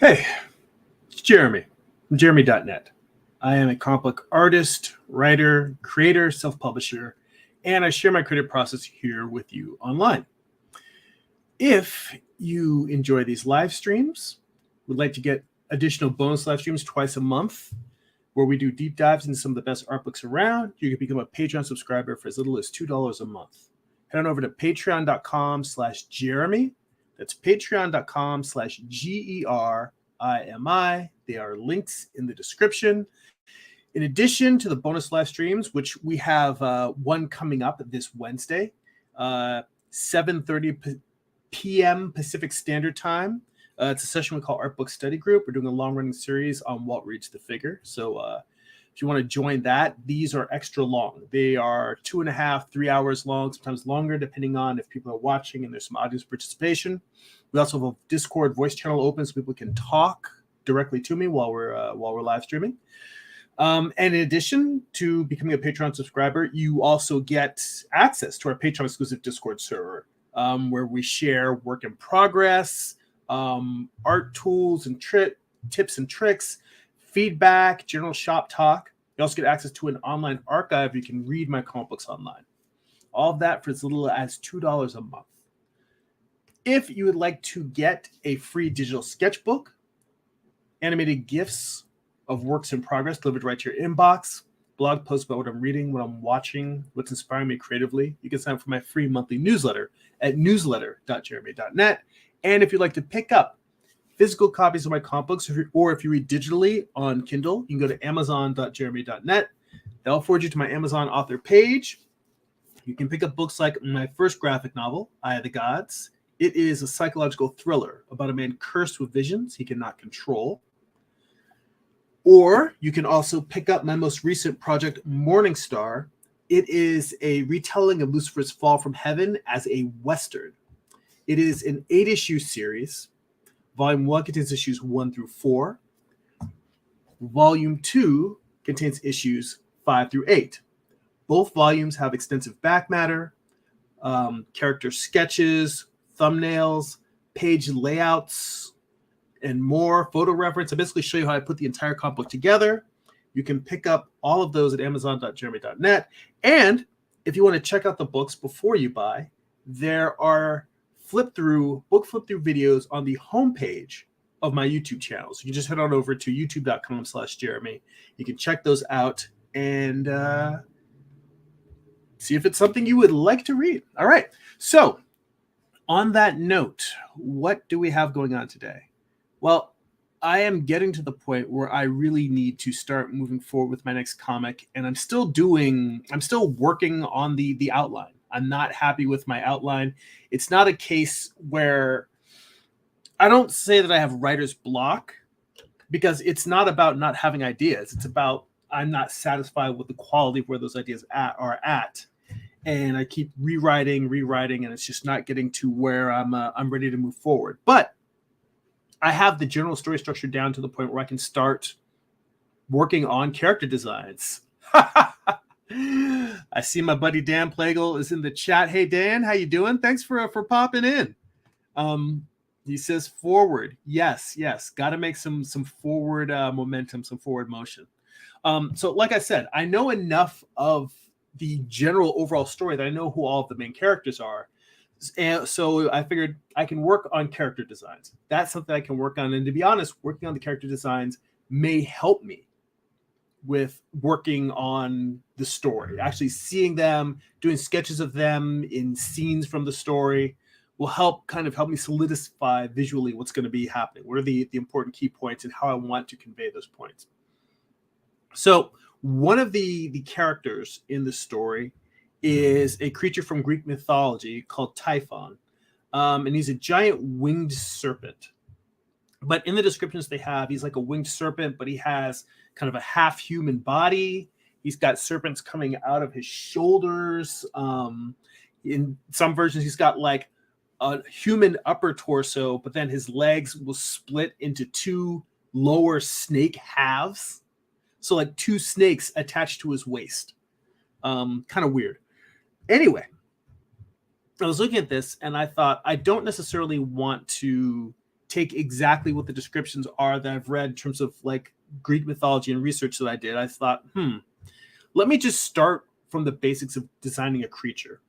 Hey, it's Jeremy from Jeremy.net. I am a comic book artist, writer, creator, self-publisher, and I share my creative process here with you online. If you enjoy these live streams, would like to get additional bonus live streams twice a month, where we do deep dives into some of the best art books around, you can become a Patreon subscriber for as little as $2 a month. Head on over to patreon.com/Jeremy. That's patreon.com/GERIMI. They are links in the description. In addition to the bonus live streams, which we have one coming up this Wednesday, 7:30 p.m. Pacific Standard Time. It's a session we call Art Book Study Group. We're doing a long-running series on Walt Reads the Figure. So if you want to join that, these are extra long. They are 2.5, 3 hours long, sometimes longer, depending on if people are watching and there's some audience participation. We also have a Discord voice channel open so people can talk directly to me while we're live streaming. And in addition to becoming a Patreon subscriber, you also get access to our Patreon exclusive Discord server, where we share work in progress, art tools and tips and tricks, feedback, general shop talk. You also get access to an online archive. You can read my comic books online. All of that for as little as $2 a month. If you would like to get a free digital sketchbook, animated GIFs of works in progress delivered right to your inbox, blog posts about what I'm reading, what I'm watching, what's inspiring me creatively, you can sign up for my free monthly newsletter at newsletter.jeremy.net. And if you'd like to pick up physical copies of my comic books, or if you read digitally on Kindle, you can go to amazon.jeremy.net. That'll forward you to my Amazon author page. You can pick up books like my first graphic novel, Eye of the Gods. It is a psychological thriller about a man cursed with visions he cannot control. Or you can also pick up my most recent project, Morning Star. It is a retelling of Lucifer's fall from heaven as a Western. It is an 8-issue series. Volume 1 contains issues 1 through 4. Volume 2 contains issues 5 through 8. Both volumes have extensive back matter, character sketches, thumbnails, page layouts, and more, photo reference. I basically show you how I put the entire comic book together. You can pick up all of those at amazon.jeremy.net. And if you want to check out the books before you buy, there are book flip-through videos on the homepage of my YouTube channel. So you just head on over to youtube.com/Jeremy. You can check those out and see if it's something you would like to read. All right. So on that note, what do we have going on today? Well, I am getting to the point where I really need to start moving forward with my next comic, and I'm still working on the outline. I'm not happy with my outline. It's not a case where I don't say that I have writer's block, because it's not about not having ideas. It's about I'm not satisfied with the quality of where those ideas are at. And I keep rewriting, and it's just not getting to where I'm ready to move forward. But I have the general story structure down to the point where I can start working on character designs. I see my buddy Dan Plagle is in the chat. Hey Dan, how you doing? Thanks for popping in. He says forward. Yes. Got to make some forward momentum, some forward motion. So like I said, I know enough of the general overall story that I know who all of the main characters are. And so I figured I can work on character designs. That's something I can work on. And to be honest, working on the character designs may help me with working on the story. Actually seeing them, doing sketches of them in scenes from the story will help me solidify visually what's going to be happening. What are the important key points and how I want to convey those points. So one of the characters in the story is a creature from Greek mythology called Typhon. And he's a giant winged serpent. But in the descriptions they have, he's like a winged serpent, but he has kind of a half-human body. He's got serpents coming out of his shoulders. In some versions, he's got like a human upper torso, but then his legs will split into 2 lower snake halves. So like 2 snakes attached to his waist. Kind of weird. Anyway, I was looking at this and I thought I don't necessarily want to take exactly what the descriptions are that I've read in terms of like Greek mythology and research that I did. I thought, let me just start from the basics of designing a creature.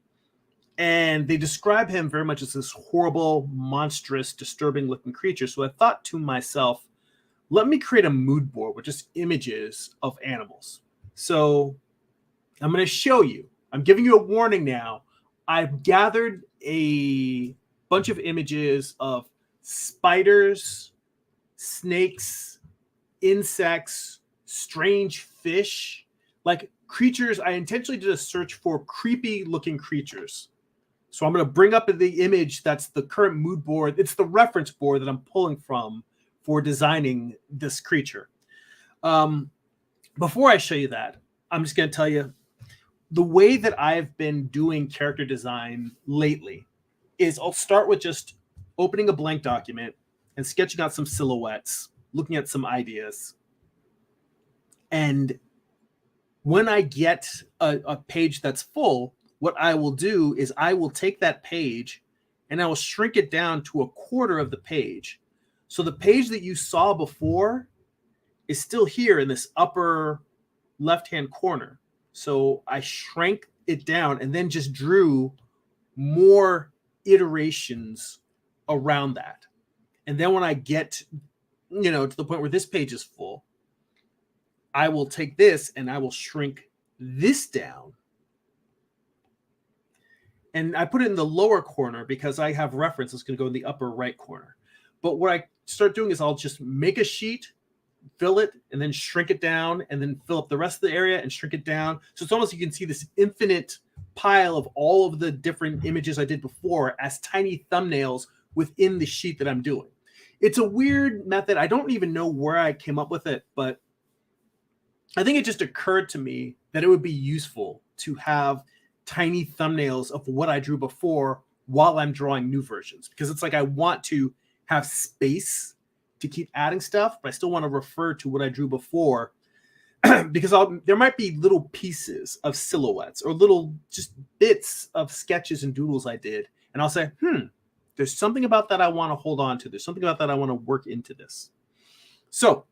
And they describe him very much as this horrible, monstrous, disturbing-looking creature. So I thought to myself, let me create a mood board with just images of animals. So I'm going to show you. I'm giving you a warning now. I've gathered a bunch of images of spiders, snakes, insects, strange fish, like creatures. I intentionally did a search for creepy looking creatures. So I'm going to bring up the image that's the current mood board. It's the reference board that I'm pulling from for designing this creature. Before I show you that, I'm just going to tell you the way that I've been doing character design lately is I'll start with just opening a blank document and sketching out some silhouettes, looking at some ideas. And when I get a page that's full, what I will do is I will take that page and I will shrink it down to a quarter of the page. So the page that you saw before is still here in this upper left-hand corner. So I shrank it down and then just drew more iterations around that. And then when I get, to the point where this page is full, I will take this and I will shrink this down. And I put it in the lower corner because I have reference. It's going to go in the upper right corner. But what I start doing is I'll just make a sheet, fill it, and then shrink it down, and then fill up the rest of the area and shrink it down. So it's almost, you can see this infinite pile of all of the different images I did before as tiny thumbnails within the sheet that I'm doing. It's a weird method. I don't even know where I came up with it, but I think it just occurred to me that it would be useful to have tiny thumbnails of what I drew before while I'm drawing new versions, because it's like I want to have space to keep adding stuff, but I still want to refer to what I drew before because there might be little pieces of silhouettes or little just bits of sketches and doodles I did. And I'll say, there's something about that I want to hold on to. There's something about that I want to work into this. So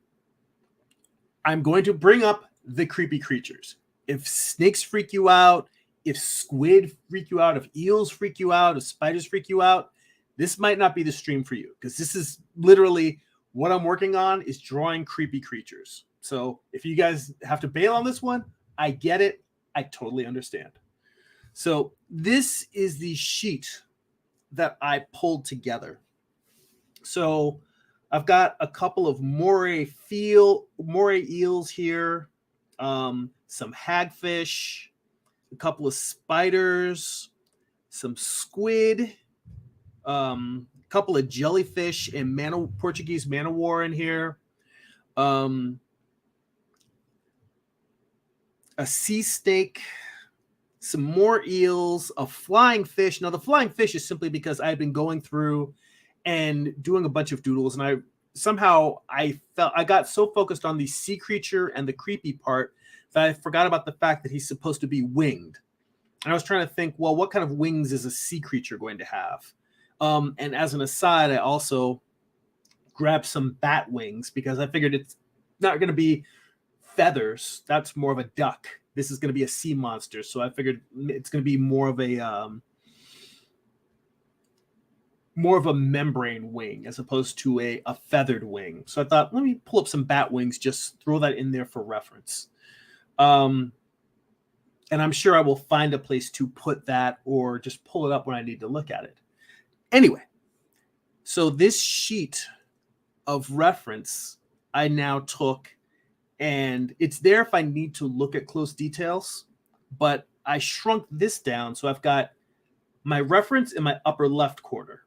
I'm going to bring up the creepy creatures. If snakes freak you out, if squid freak you out, if eels freak you out, if spiders freak you out, this might not be the stream for you, because this is literally what I'm working on, is drawing creepy creatures. So if you guys have to bail on this one, I get it. I totally understand. So this is the sheet that I pulled together. So I've got a couple of moray eels here, some hagfish, a couple of spiders, some squid, a couple of jellyfish and Portuguese man-o-war in here, a sea snake, some more eels, a flying fish. Now, the flying fish is simply because I've been going through and doing a bunch of doodles, and I got so focused on the sea creature and the creepy part that I forgot about the fact that he's supposed to be winged. And I was trying to think, well, what kind of wings is a sea creature going to have? And as an aside, I also grabbed some bat wings because I figured it's not going to be feathers. That's more of a duck. This is going to be a sea monster. So I figured it's going to be more of a membrane wing as opposed to a feathered wing. So I thought, let me pull up some bat wings, just throw that in there for reference. And I'm sure I will find a place to put that or just pull it up when I need to look at it. Anyway, so this sheet of reference I now took, and it's there if I need to look at close details, but I shrunk this down. So I've got my reference in my upper left corner.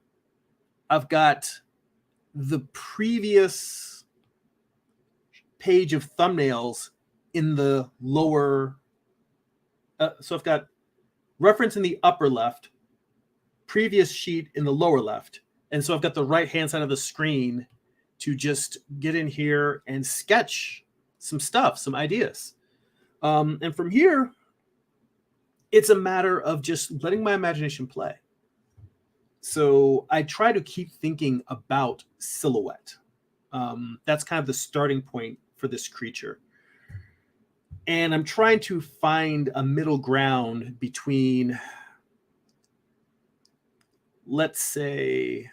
I've got the previous page of thumbnails in the lower. So I've got reference in the upper left, previous sheet in the lower left. And so I've got the right-hand side of the screen to just get in here and sketch some stuff, some ideas. And from here, it's a matter of just letting my imagination play. So I try to keep thinking about silhouette. That's kind of the starting point for this creature. And I'm trying to find a middle ground between, let's say,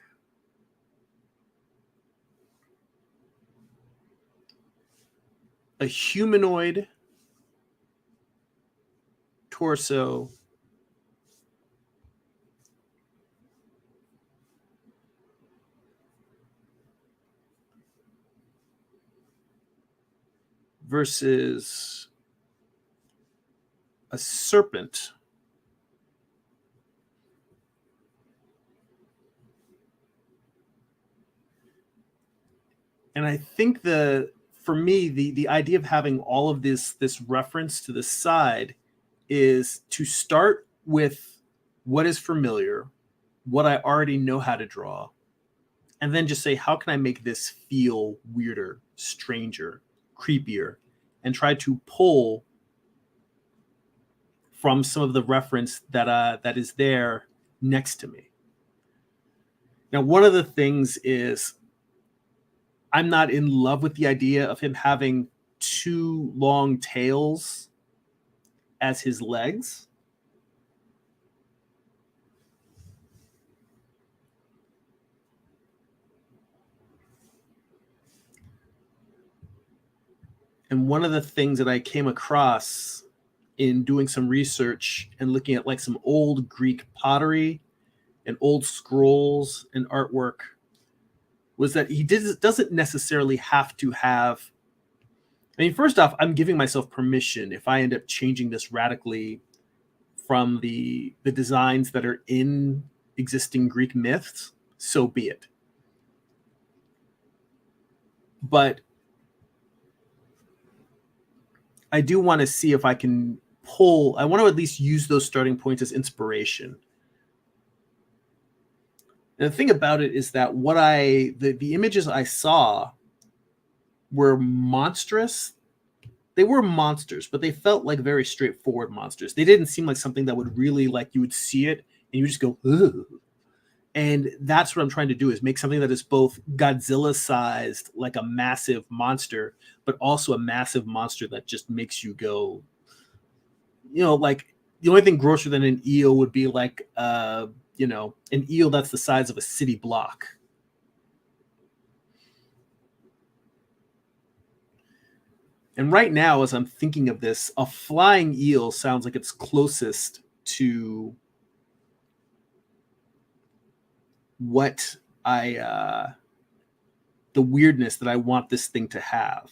a humanoid torso versus a serpent. And I think for me, the idea of having all of this reference to the side is to start with what is familiar, what I already know how to draw, and then just say, how can I make this feel weirder, stranger, creepier, and try to pull from some of the reference that is there next to me. Now, one of the things is I'm not in love with the idea of him having two long tails as his legs. And one of the things that I came across in doing some research and looking at like some old Greek pottery and old scrolls and artwork was that he doesn't necessarily have to have. I mean, first off, I'm giving myself permission if I end up changing this radically from the designs that are in existing Greek myths, so be it. But I do want to see if I can I want to at least use those starting points as inspiration. And the thing about it is that the images I saw were monstrous. They were monsters, but they felt like very straightforward monsters. They didn't seem like something that would really, like, you would see it and you just go, ugh. And that's what I'm trying to do, is make something that is both Godzilla-sized, like a massive monster, but also a massive monster that just makes you go, like the only thing grosser than an eel would be like, an eel that's the size of a city block. And right now, as I'm thinking of this, a flying eel sounds like it's closest to what the weirdness that I want this thing to have.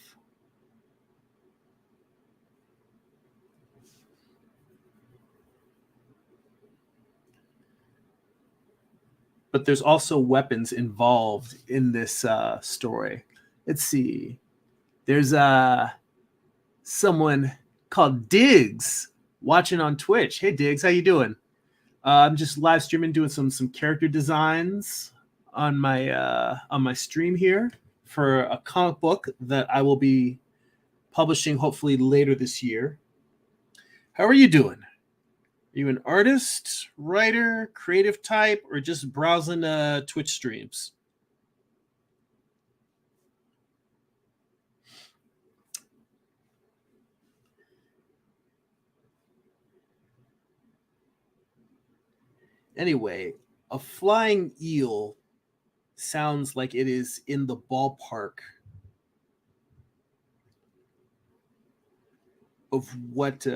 But there's also weapons involved in this story. Let's see. There's someone called Diggs watching on Twitch. Hey, Diggs, how you doing? I'm just live streaming, doing some character designs on my stream here for a comic book that I will be publishing hopefully later this year. How are you doing? Are you an artist, writer, creative type, or just browsing Twitch streams? Anyway, a flying eel sounds like it is in the ballpark of what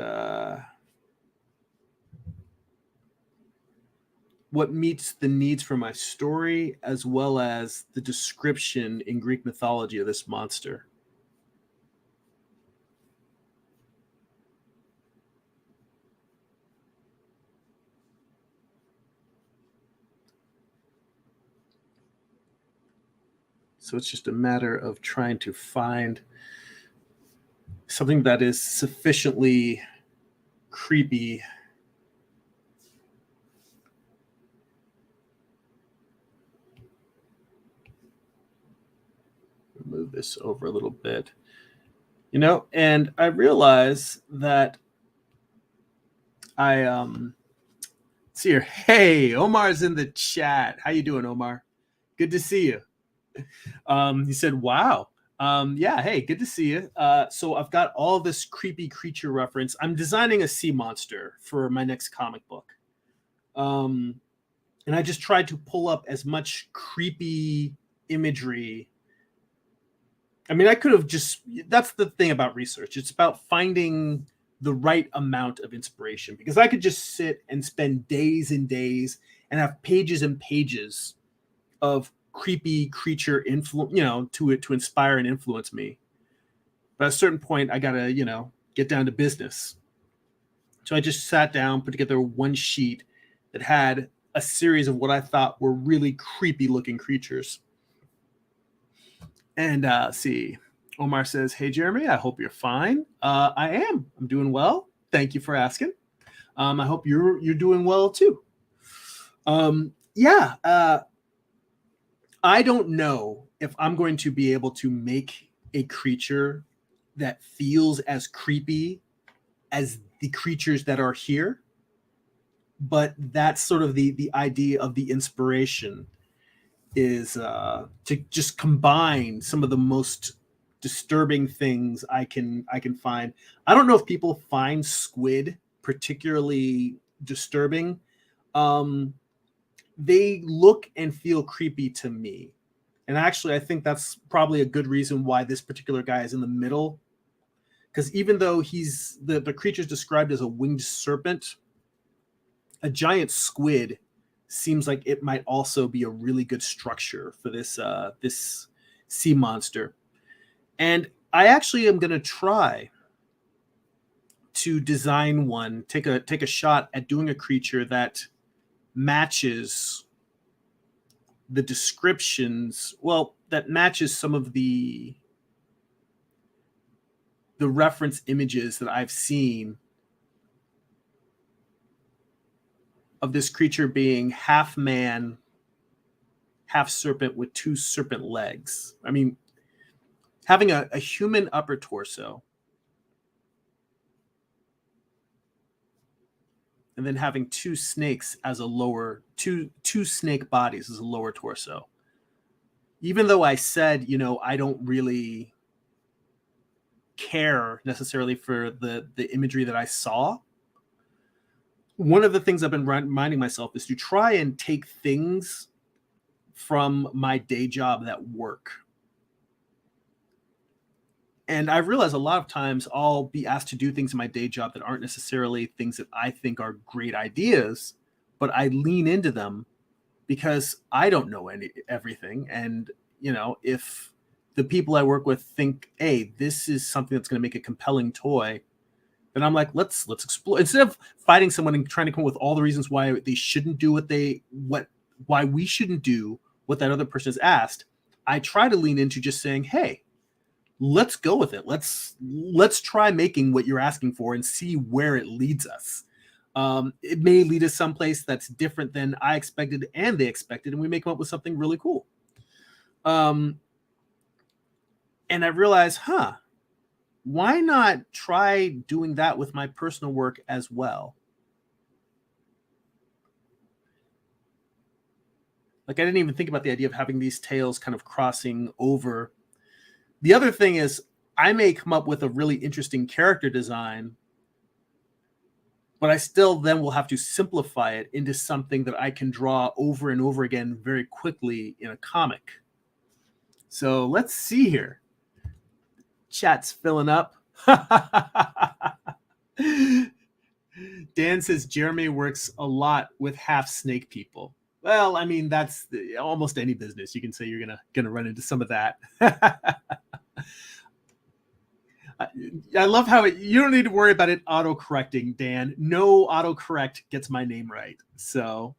meets the needs for my story, as well as the description in Greek mythology of this monster. So it's just a matter of trying to find something that is sufficiently creepy move this over a little bit, and I realize that See here. Hey, Omar's in the chat. How you doing, Omar? Good to see you. He said, "Wow." Yeah. Hey, good to see you. So I've got all this creepy creature reference. I'm designing a sea monster for my next comic book, and I just tried to pull up as much creepy imagery. I mean, I could have just. That's the thing about research. It's about finding the right amount of inspiration, because I could just sit and spend days and days and have pages and pages of creepy creature influence, to inspire and influence me. But at a certain point, I gotta, get down to business. So I just sat down, put together one sheet that had a series of what I thought were really creepy looking creatures. And see, Omar says, "Hey, Jeremy, I hope you're fine." I am. I'm doing well. Thank you for asking. I hope you're doing well too. Yeah. I don't know if I'm going to be able to make a creature that feels as creepy as the creatures that are here, but that's sort of the idea of the inspiration, is to just combine some of the most disturbing things I can find. I don't know if people find squid particularly disturbing. They look and feel creepy to me. And actually, I think that's probably a good reason why this particular guy is in the middle. Because even though he's the creature is described as a winged serpent, a giant squid seems like it might also be a really good structure for this sea monster. And I actually am going to try to design one, take a shot at doing a creature that matches the descriptions, that matches some of the reference images that I've seen of this creature being half man, half serpent with two serpent legs. I mean, having a human upper torso and then having two snakes as a lower, two snake bodies as a lower torso. Even though I said, I don't really care necessarily for the imagery that I saw, one of the things I've been reminding myself is to try and take things from my day job that work. And I realize a lot of times I'll be asked to do things in my day job that aren't necessarily things that I think are great ideas, but I lean into them because I don't know everything. And, if the people I work with think, hey, this is something that's going to make a compelling toy, then I'm like, let's explore. Instead of fighting someone and trying to come up with all the reasons why they shouldn't do why we shouldn't do what that other person has asked, I try to lean into just saying, hey, let's go with it. Let's try making what you're asking for and see where it leads us. It may lead us someplace that's different than I expected and they expected, and we may come up with something really cool. And I realized, why not try doing that with my personal work as well? Like, I didn't even think about the idea of having these tails kind of crossing over. The other thing is, I may come up with a really interesting character design, but I still then will have to simplify it into something that I can draw over and over again very quickly in a comic. So let's see here. Chat's filling up. Dan says Jeremy works a lot with half snake people. Well, I mean, that's almost any business. You can say you're gonna run into some of that. I love how you don't need to worry about it auto-correcting, Dan. No autocorrect gets my name right. So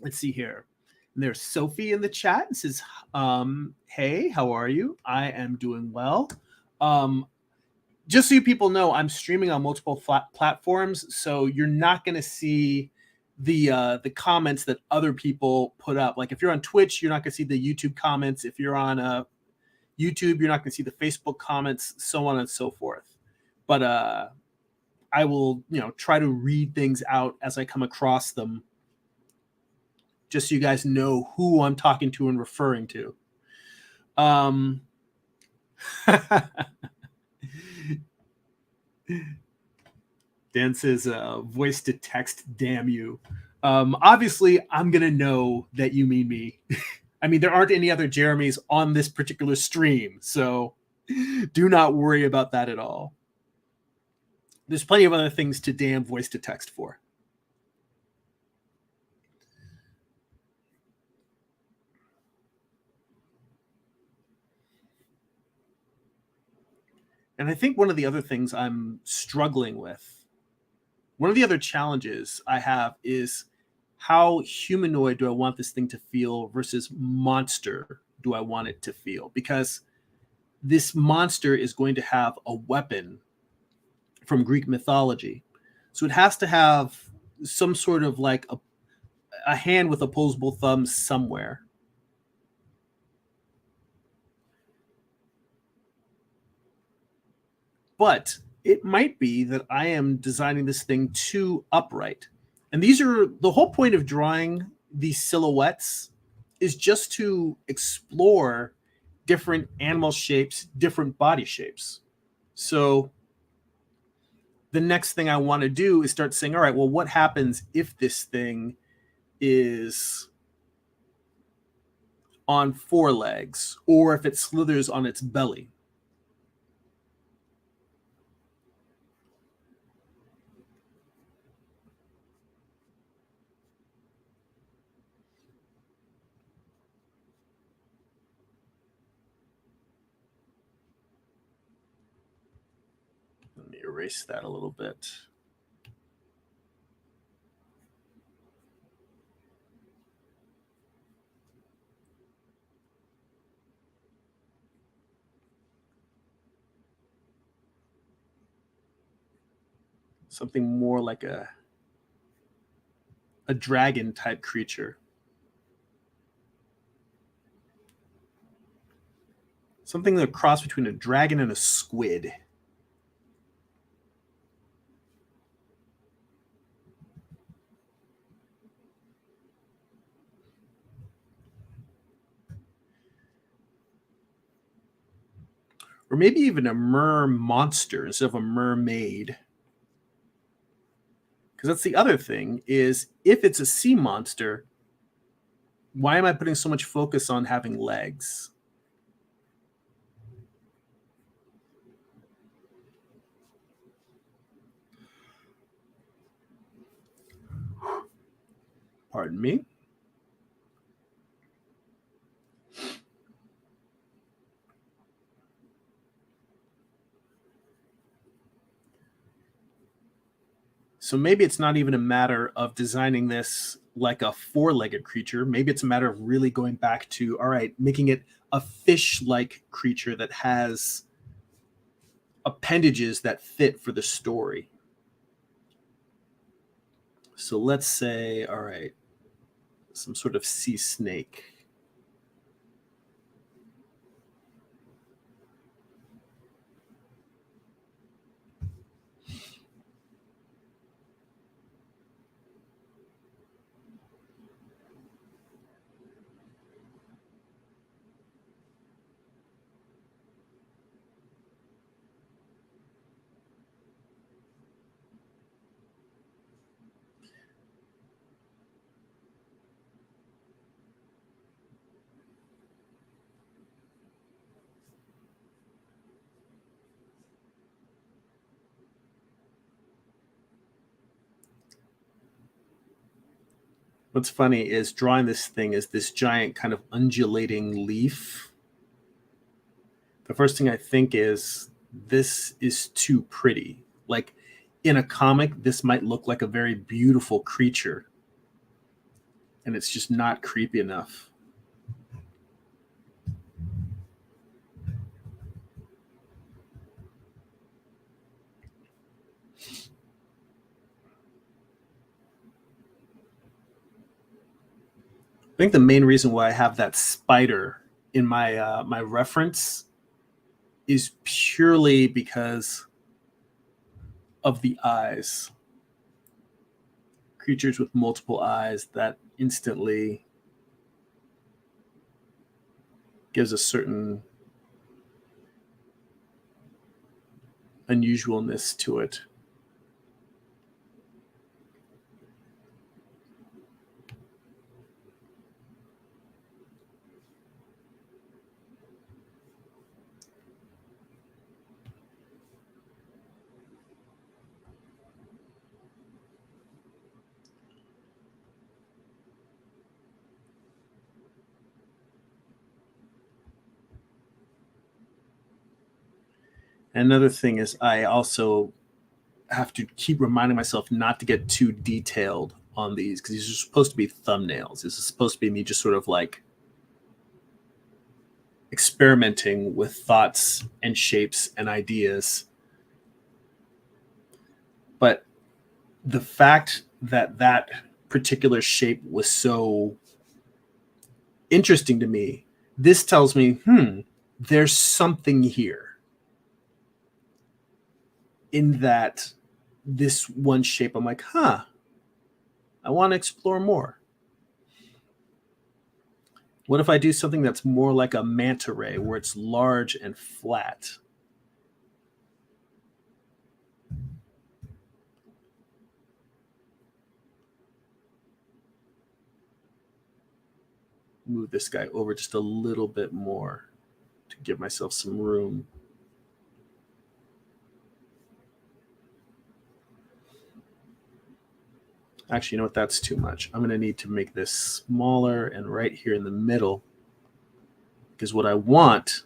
let's see here. And there's Sophie in the chat and says, hey, how are you? I am doing well. Just so you people know, I'm streaming on multiple platforms, so you're not going to see the comments that other people put up. Like if you're on Twitch, you're not going to see the YouTube comments. If you're on YouTube, you're not going to see the Facebook comments, so on and so forth. But I will, try to read things out as I come across them. just so you guys know who I'm talking to and referring to. Dan says, voice to text, damn you. Obviously, I'm going to know that you mean me. I mean, there aren't any other Jeremys on this particular stream, so do not worry about that at all. There's plenty of other things to damn voice to text for. And I think one of the other things I'm struggling with, one of the other challenges I have is how humanoid do I want this thing to feel versus monster do I want it to feel? Because this monster is going to have a weapon from Greek mythology. So it has to have some sort of like a hand with opposable thumbs somewhere. But it might be that I am designing this thing too upright. And these are the whole point of drawing these silhouettes is just to explore different animal shapes, different body shapes. So the next thing I want to do is start saying, all right, well, what happens if this thing is on four legs or if it slithers on its belly? Let me erase that a little bit. Something more like a dragon type creature. Something that cross between a dragon and a squid. Or maybe even a mer monster instead of a mermaid. Because that's the other thing is if it's a sea monster, why am I putting so much focus on having legs? Pardon me. So maybe it's not even a matter of designing this like a four-legged creature. Maybe it's a matter of really going back to, all right, making it a fish-like creature that has appendages that fit for the story. So let's say, all right, some sort of sea snake. What's funny is drawing this thing as this giant kind of undulating leaf. The first thing I think is this is too pretty. Like in a comic, this might look like a very beautiful creature, and it's just not creepy enough. I think the main reason why I have that spider in my my reference is purely because of the eyes. creatures with multiple eyes, that instantly gives a certain unusualness to it. Another thing is I also have to keep reminding myself not to get too detailed on these, because these are supposed to be thumbnails. This is supposed to be me just sort of like experimenting with thoughts and shapes and ideas. But the fact that that particular shape was so interesting to me, this tells me, there's something here in that this one shape. I'm like, I want to explore more. What if I do something that's more like a manta ray, where it's large and flat? Move this guy over just a little bit more to give myself some room. Actually, you know what? That's too much. I'm going to need to make this smaller and right here in the middle, because what I want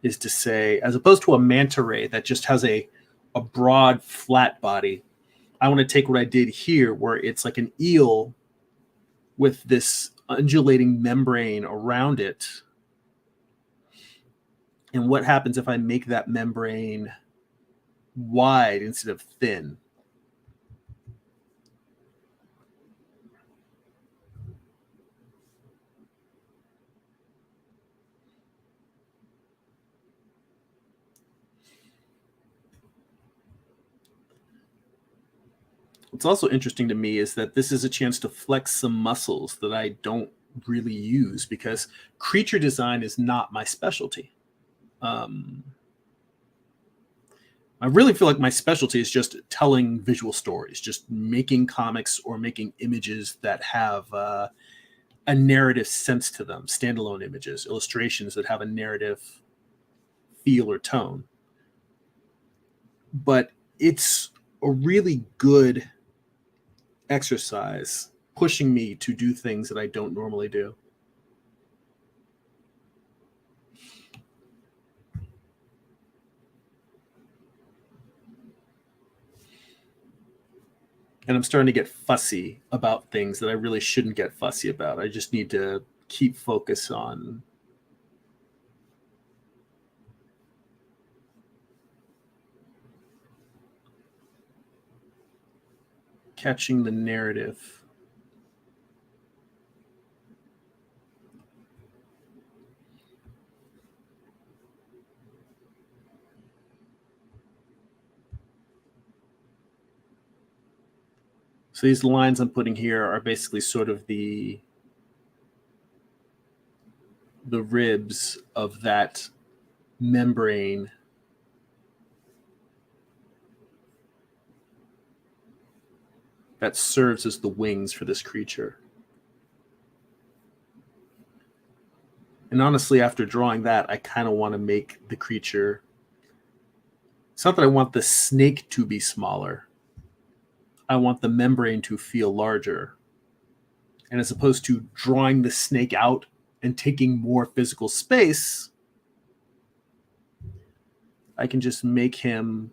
is to say, as opposed to a manta ray that just has a broad, flat body, I want to take what I did here, where it's like an eel with this undulating membrane around it. And what happens if I make that membrane wide instead of thin? What's also interesting to me is that this is a chance to flex some muscles that I don't really use, because creature design is not my specialty. I really feel like my specialty is just telling visual stories, just making comics or making images that have a narrative sense to them, standalone images, illustrations that have a narrative feel or tone. But it's a really good exercise pushing me to do things that I don't normally do. And I'm starting to get fussy about things that I really shouldn't get fussy about. I just need to keep focus on catching the narrative. So these lines I'm putting here are basically sort of the ribs of that membrane that serves as the wings for this creature. And honestly, after drawing that, I kind of want to make the creature. It's not that I want the snake to be smaller. I want the membrane to feel larger. And as opposed to drawing the snake out and taking more physical space, I can just make him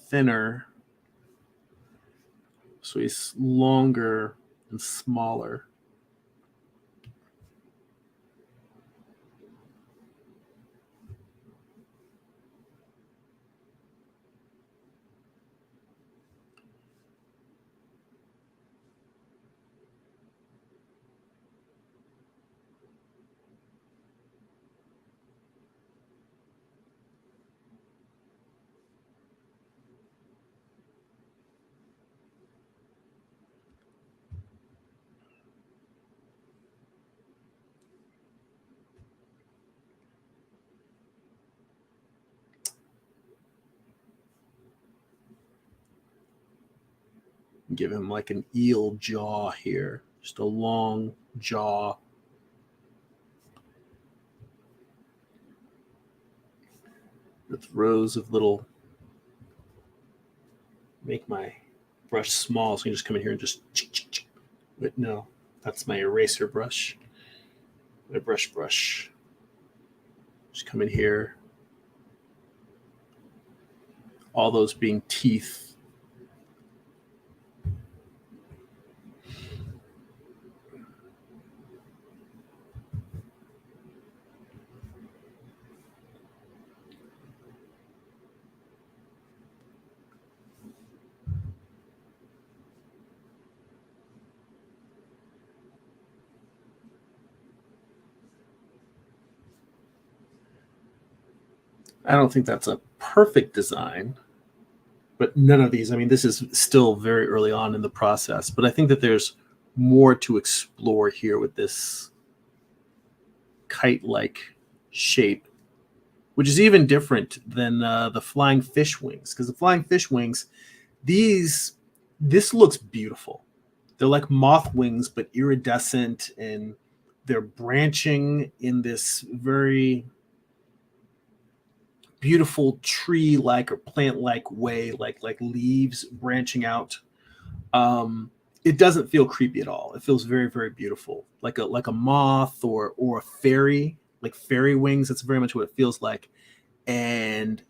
thinner so he's longer and smaller. give him like an eel jaw here, just a long jaw. With rows of little, make my brush small, so you can just come in here and just, but no, that's my eraser brush, my brush. Just come in here, all those being teeth. I don't think that's a perfect design, but none of these, I mean, this is still very early on in the process, but I think that there's more to explore here with this kite-like shape, which is even different than the flying fish wings, because the flying fish wings, this looks beautiful. They're like moth wings, but iridescent, and they're branching in this very beautiful tree-like or plant-like way, like leaves branching out. It doesn't feel creepy at all. It feels very, very beautiful, like a moth or a fairy, like fairy wings. That's very much what it feels like, and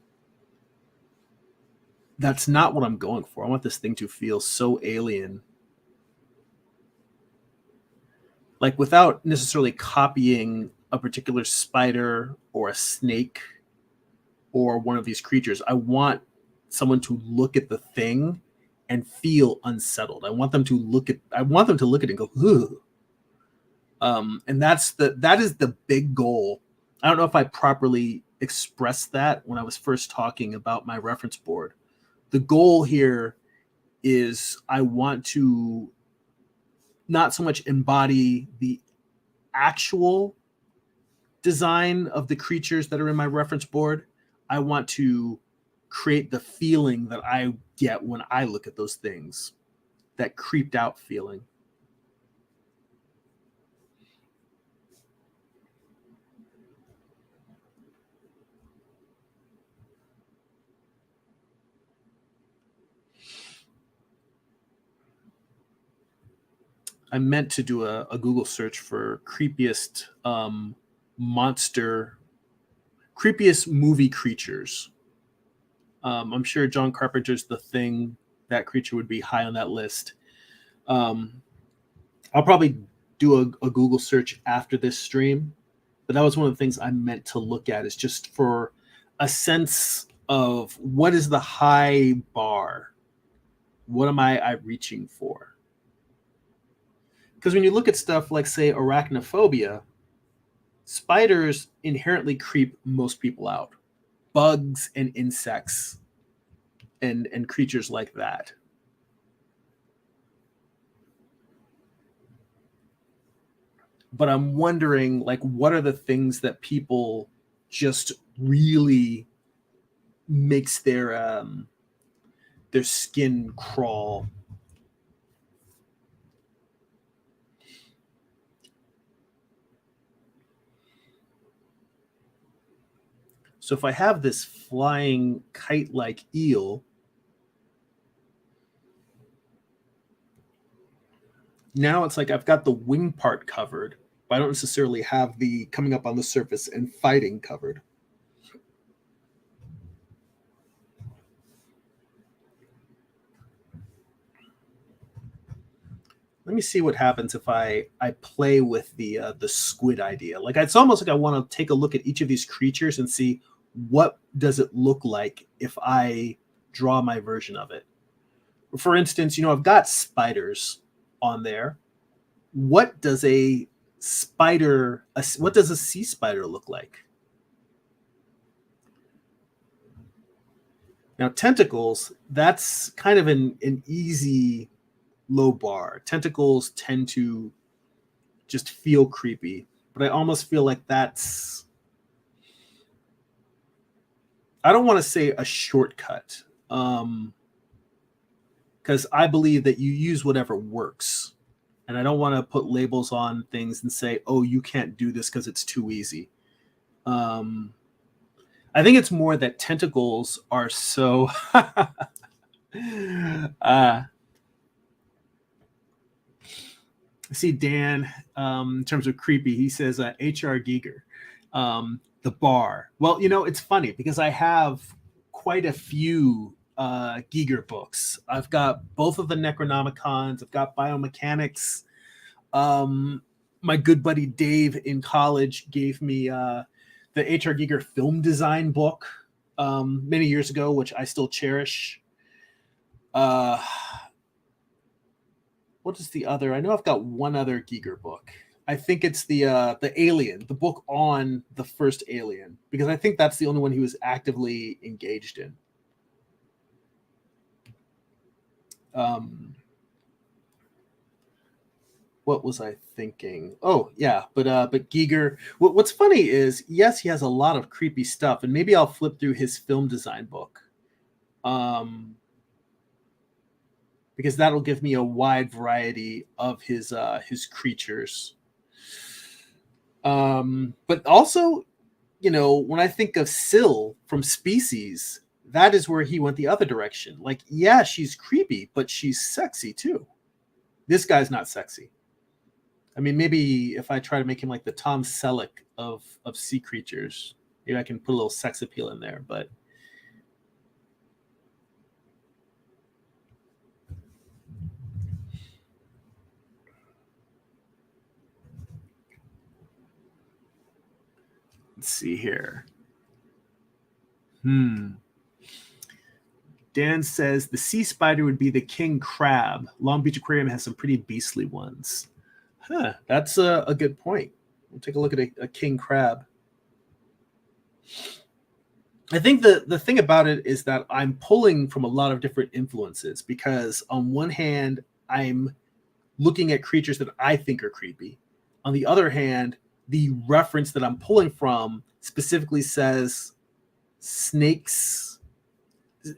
that's not what I'm going for. I want this thing to feel so alien, like without necessarily copying a particular spider or a snake or one of these creatures. I want someone to look at the thing and feel unsettled. I want them to look at it and go, "Ooh." And that is the big goal. I don't know if I properly expressed that when I was first talking about my reference board. The goal here is I want to not so much embody the actual design of the creatures that are in my reference board. I want to create the feeling that I get when I look at those things, that creeped out feeling. I meant to do a Google search for creepiest creepiest movie creatures. I'm sure John Carpenter's The Thing, that creature would be high on that list. I'll probably do a Google search after this stream, but that was one of the things I meant to look at, is just for a sense of what is the high bar? What am I reaching for? Because when you look at stuff like, say, arachnophobia, spiders inherently creep most people out. Bugs and insects and creatures like that. But I'm wondering, like, what are the things that people just really makes their skin crawl? So if I have this flying kite-like eel, now it's like I've got the wing part covered, but I don't necessarily have the coming up on the surface and fighting covered. Let me see what happens if I play with the squid idea. Like, it's almost like I want to take a look at each of these creatures and see what does it look like if I draw my version of it. For instance, I've got spiders on there. What does a what does a sea spider look like? Now, tentacles, that's kind of an easy low bar. Tentacles tend to just feel creepy, but I almost feel like that's, I don't want to say a shortcut, because because I believe that you use whatever works. And I don't want to put labels on things and say, oh, you can't do this because it's too easy. I think it's more that tentacles are so. See Dan, in terms of creepy, he says H.R. Giger, the bar. Well, it's funny because I have quite a few Giger books. I've got both of the Necronomicons. I've got Biomechanics. My good buddy Dave in college gave me the H.R. Giger film design book many years ago, which I still cherish. What is the other? I know I've got one other Giger book. I think it's the Alien, the book on the first Alien, because I think that's the only one he was actively engaged in. What was I thinking? Oh yeah, but Giger. What's funny is, yes, he has a lot of creepy stuff, and maybe I'll flip through his film design book, because that'll give me a wide variety of his creatures. But also, when I think of Syl from Species, that is where he went the other direction. Like, yeah, she's creepy, but she's sexy too. This guy's not sexy. I mean, maybe if I try to make him like the Tom Selleck of sea creatures, maybe I can put a little sex appeal in there, but let's see here. Dan says the sea spider would be the king crab. Long Beach Aquarium has some pretty beastly ones. Huh, that's a good point. We'll take a look at a king crab. I think the thing about it is that I'm pulling from a lot of different influences, because on one hand, I'm looking at creatures that I think are creepy. On the other hand, the reference that I'm pulling from specifically says snakes,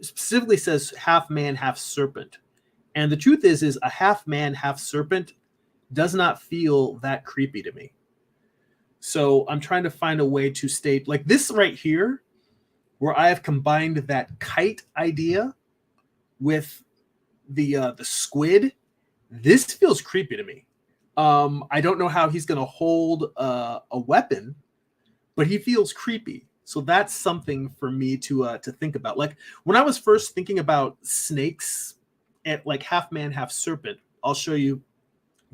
specifically says half man, half serpent. And the truth is a half man, half serpent does not feel that creepy to me. So I'm trying to find a way to state, like this right here, where I have combined that kite idea with the squid. This feels creepy to me. I don't know how he's going to hold a weapon, but he feels creepy. So that's something for me to think about. Like when I was first thinking about snakes at like half man, half serpent, I'll show you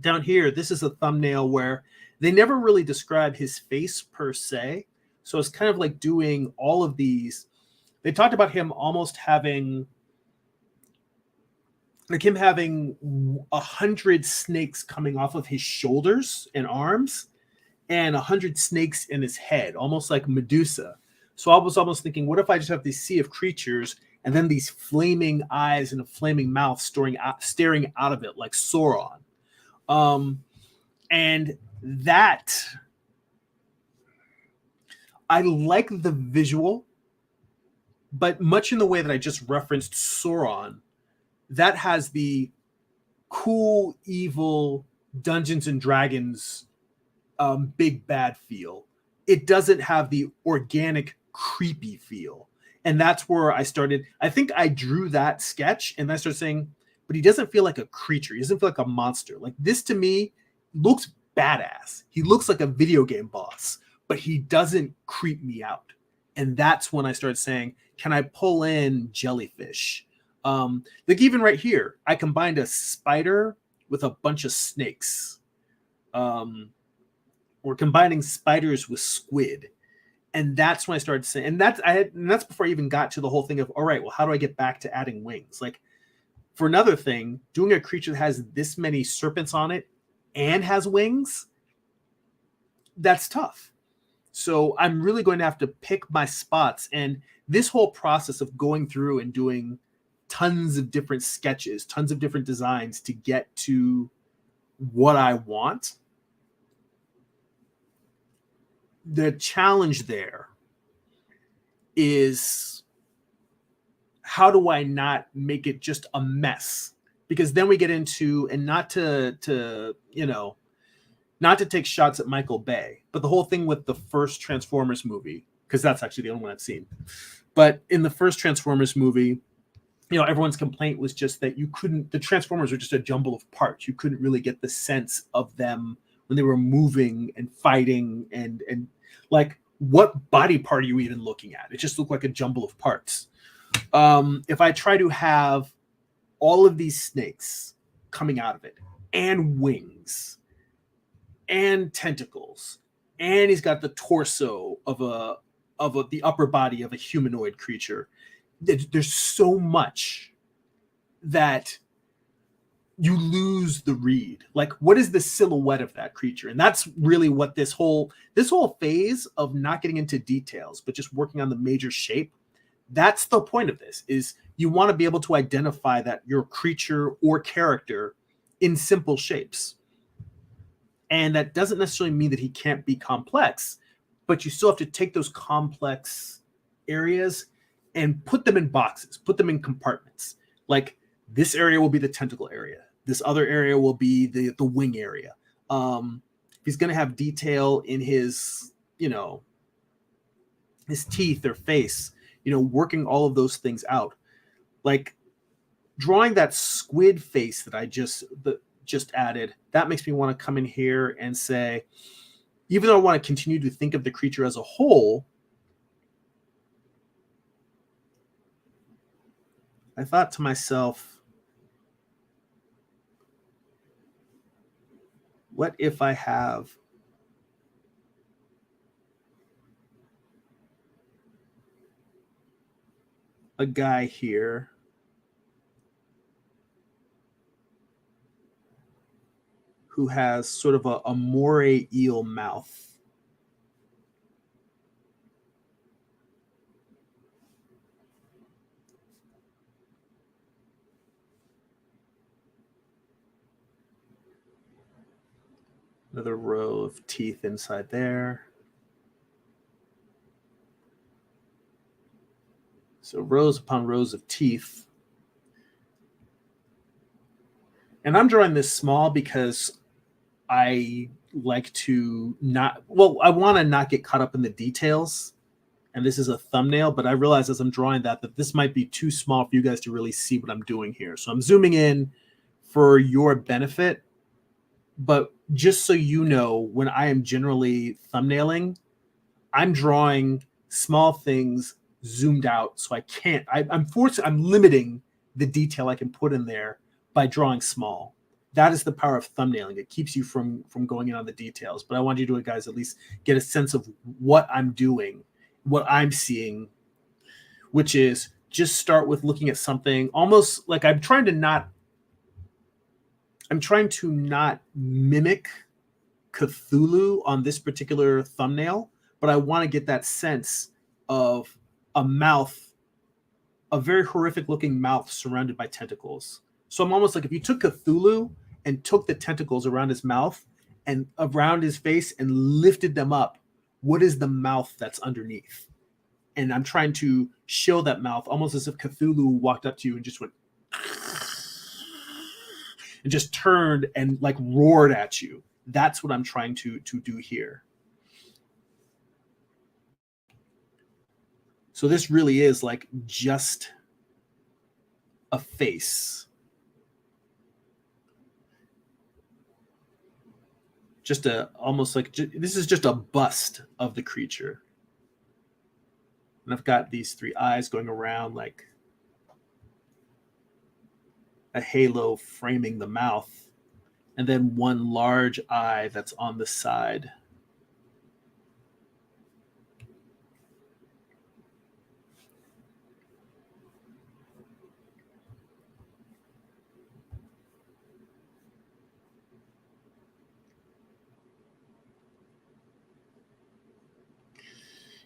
down here. This is a thumbnail where they never really describe his face per se. So it's kind of like doing all of these. They talked about him almost having, like him having 100 snakes coming off of his shoulders and arms, and 100 snakes in his head, almost like Medusa. So I was almost thinking, what if I just have this sea of creatures and then these flaming eyes and a flaming mouth staring out of it like Sauron? And that, I like the visual, but much in the way that I just referenced Sauron, that has the cool, evil Dungeons and Dragons big bad feel. It doesn't have the organic, creepy feel. And that's where I started. I think I drew that sketch and I started saying, but he doesn't feel like a creature. He doesn't feel like a monster. Like this to me looks badass. He looks like a video game boss, but he doesn't creep me out. And that's when I started saying, can I pull in jellyfish? Like even right here, I combined a spider with a bunch of snakes. We're combining spiders with squid. And that's when I started saying, and that's before I even got to the whole thing of, all right, well, how do I get back to adding wings? Like for another thing, doing a creature that has this many serpents on it and has wings, that's tough. So I'm really going to have to pick my spots. And this whole process of going through and doing tons of different sketches, tons of different designs to get to what I want, the challenge there is, how do I not make it just a mess? because then we get into, and not to you know, not to take shots at Michael Bay, but the whole thing with the first Transformers movie, because that's actually the only one I've seen. But in the first Transformers movie, you know, everyone's complaint was just that the Transformers were just a jumble of parts. You couldn't really get the sense of them when they were moving and fighting, and like, what body part are you even looking at? It just looked like a jumble of parts. If I try to have all of these snakes coming out of it, and wings, and tentacles, and he's got the torso of the upper body of a humanoid creature, there's so much that you lose the read. Like, what is the silhouette of that creature? And that's really what this whole phase of not getting into details, but just working on the major shape, that's the point of this. Is you want to be able to identify that your creature or character in simple shapes. And that doesn't necessarily mean that he can't be complex, but you still have to take those complex areas and put them in boxes, put them in compartments. Like, this area will be the tentacle area. This other area will be the wing area. If he's going to have detail in his, you know, his teeth or face, you know, working all of those things out. Like, drawing that squid face that I just added, that makes me want to come in here and say, even though I want to continue to think of the creature as a whole, I thought to myself, what if I have a guy here who has sort of a moray eel mouth. Another row of teeth inside there. So rows upon rows of teeth. And I'm drawing this small because I like to I want to not get caught up in the details. And this is a thumbnail, but I realize as I'm drawing that this might be too small for you guys to really see what I'm doing here. So I'm zooming in for your benefit. But just so you know, when I am generally thumbnailing, I'm drawing small things zoomed out. So I'm limiting the detail I can put in there by drawing small. That is the power of thumbnailing. It keeps you from going in on the details. But I want you to guys at least get a sense of what I'm doing, what I'm seeing, which is just start with looking at something almost like I'm trying to not mimic Cthulhu on this particular thumbnail, but I want to get that sense of a mouth, a very horrific looking mouth surrounded by tentacles. So I'm almost like, if you took Cthulhu and took the tentacles around his mouth and around his face and lifted them up, what is the mouth that's underneath? And I'm trying to show that mouth almost as if Cthulhu walked up to you and just went and just turned and like roared at you. That's what I'm trying to do here. So this really is like just a face. Just this is just a bust of the creature. And I've got these three eyes going around like a halo framing the mouth, and then one large eye that's on the side.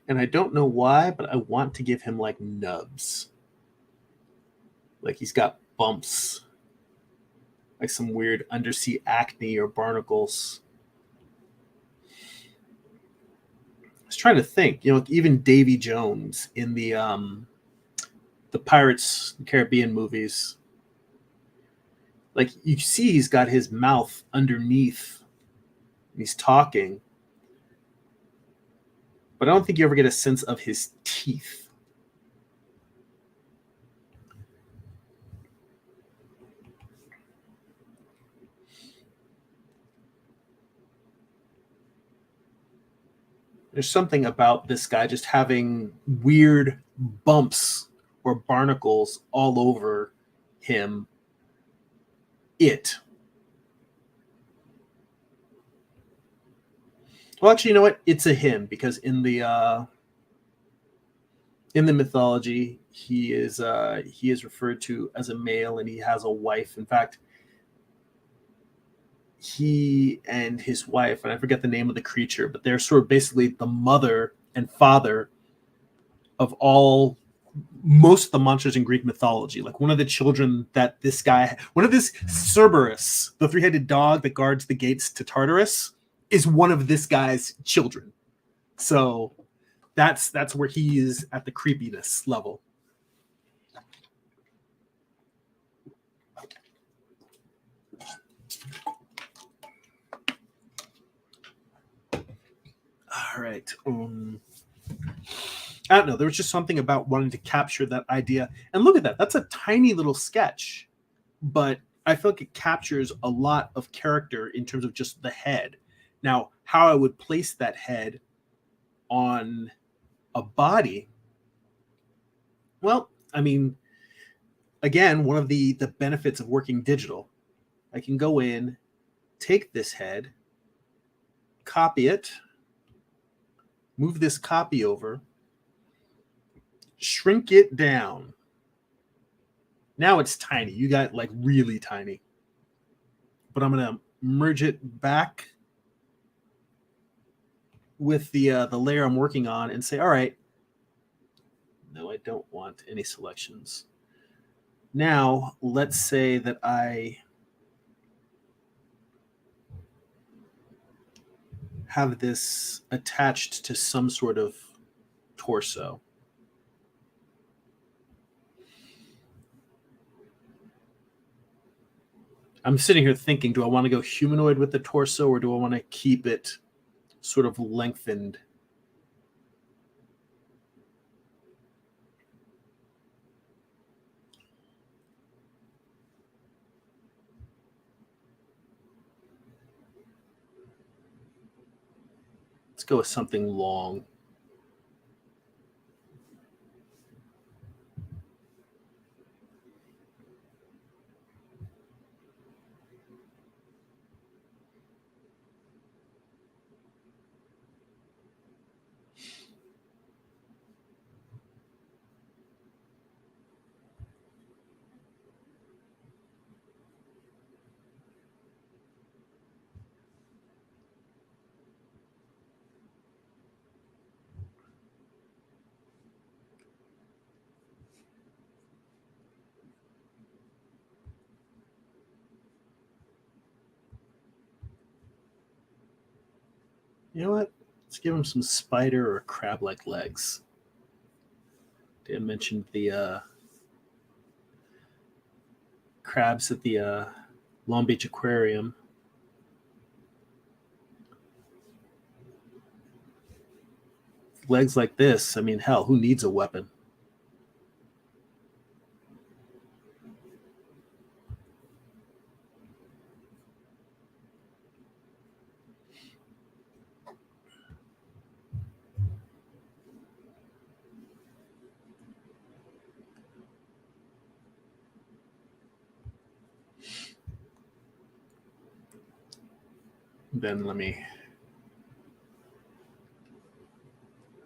And I don't know why, but I want to give him like nubs. Like he's got bumps, like some weird undersea acne or barnacles. I was trying to think, you know, even Davy Jones in the Pirates Caribbean movies, Like you see, he's got his mouth underneath. He's talking, but I don't think you ever get a sense of his teeth. There's something about this guy just having weird bumps or barnacles all over him. Well, actually, you know what? It's a him, because in the mythology, he is referred to as a male, and he has a wife. In fact, he and his wife, and I forget the name of the creature, but they're sort of basically the mother and father of most of the monsters in Greek mythology. Like one of the children that this guy, one of this Cerberus, the three-headed dog that guards the gates to Tartarus, is one of this guy's children. So that's where he is at the creepiness level. All right. I don't know. There was just something about wanting to capture that idea. And look at that. That's a tiny little sketch, but I feel like it captures a lot of character in terms of just the head. Now, how I would place that head on a body, well, I mean, again, one of the benefits of working digital, I can go in, take this head, copy it, move this copy over, shrink it down. Now it's tiny. You got like really tiny. But I'm going to merge it back with the layer I'm working on and say, all right, no, I don't want any selections. Now, let's say that I have this attached to some sort of torso. I'm sitting here thinking, do I want to go humanoid with the torso, or do I want to keep it sort of lengthened? Let's go with something long. You know what? Let's give him some spider or crab-like legs. Dan mentioned the crabs at the Long Beach Aquarium. Legs like this, I mean, hell, who needs a weapon? Then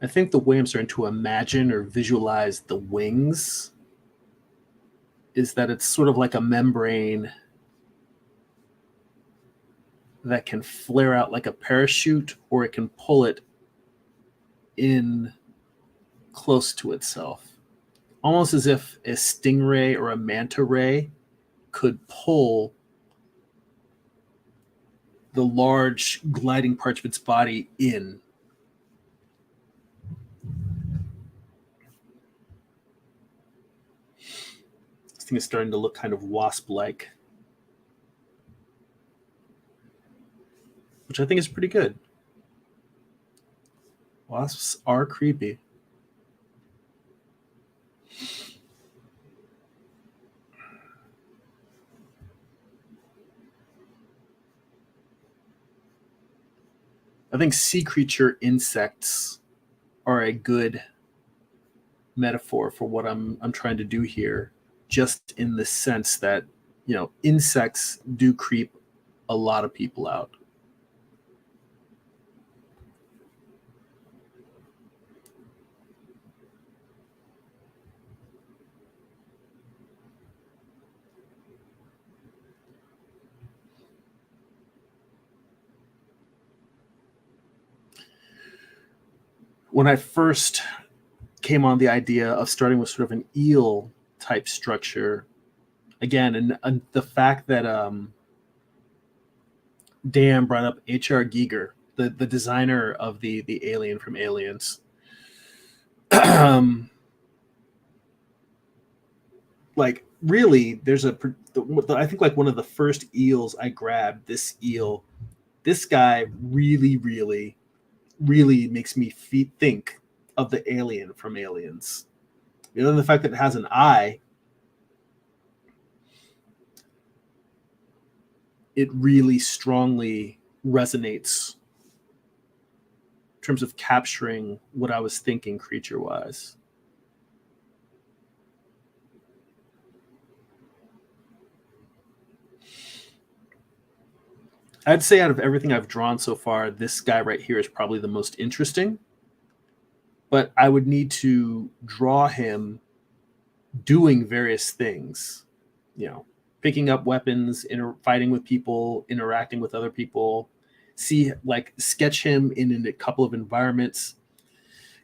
I think the way I'm starting to imagine or visualize the wings is that it's sort of like a membrane that can flare out like a parachute, or it can pull it in close to itself. Almost as if a stingray or a manta ray could pull the large gliding parts of its body in. This thing is starting to look kind of wasp-like. which I think is pretty good. Wasps are creepy. I think sea creature insects are a good metaphor for what I'm trying to do here, just in the sense that, insects do creep a lot of people out. When I first came on the idea of starting with sort of an eel type structure, again, and the fact that Dan brought up H.R. Giger, the designer of the alien from Aliens. Like, really, there's I think like one of the first eels I grabbed, this guy really, really, really makes me think of the alien from Aliens. The fact that it has an eye, it really strongly resonates in terms of capturing what I was thinking creature-wise. I'd say out of everything I've drawn so far, this guy right here is probably the most interesting. But I would need to draw him doing various things, picking up weapons, fighting with people, interacting with other people, sketch him in a couple of environments.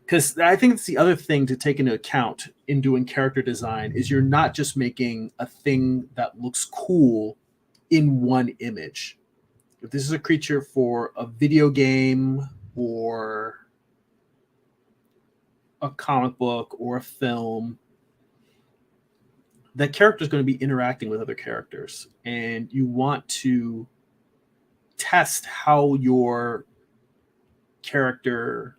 Because I think it's the other thing to take into account in doing character design is you're not just making a thing that looks cool in one image. If this is a creature for a video game or a comic book or a film, that character is going to be interacting with other characters, and you want to test how your character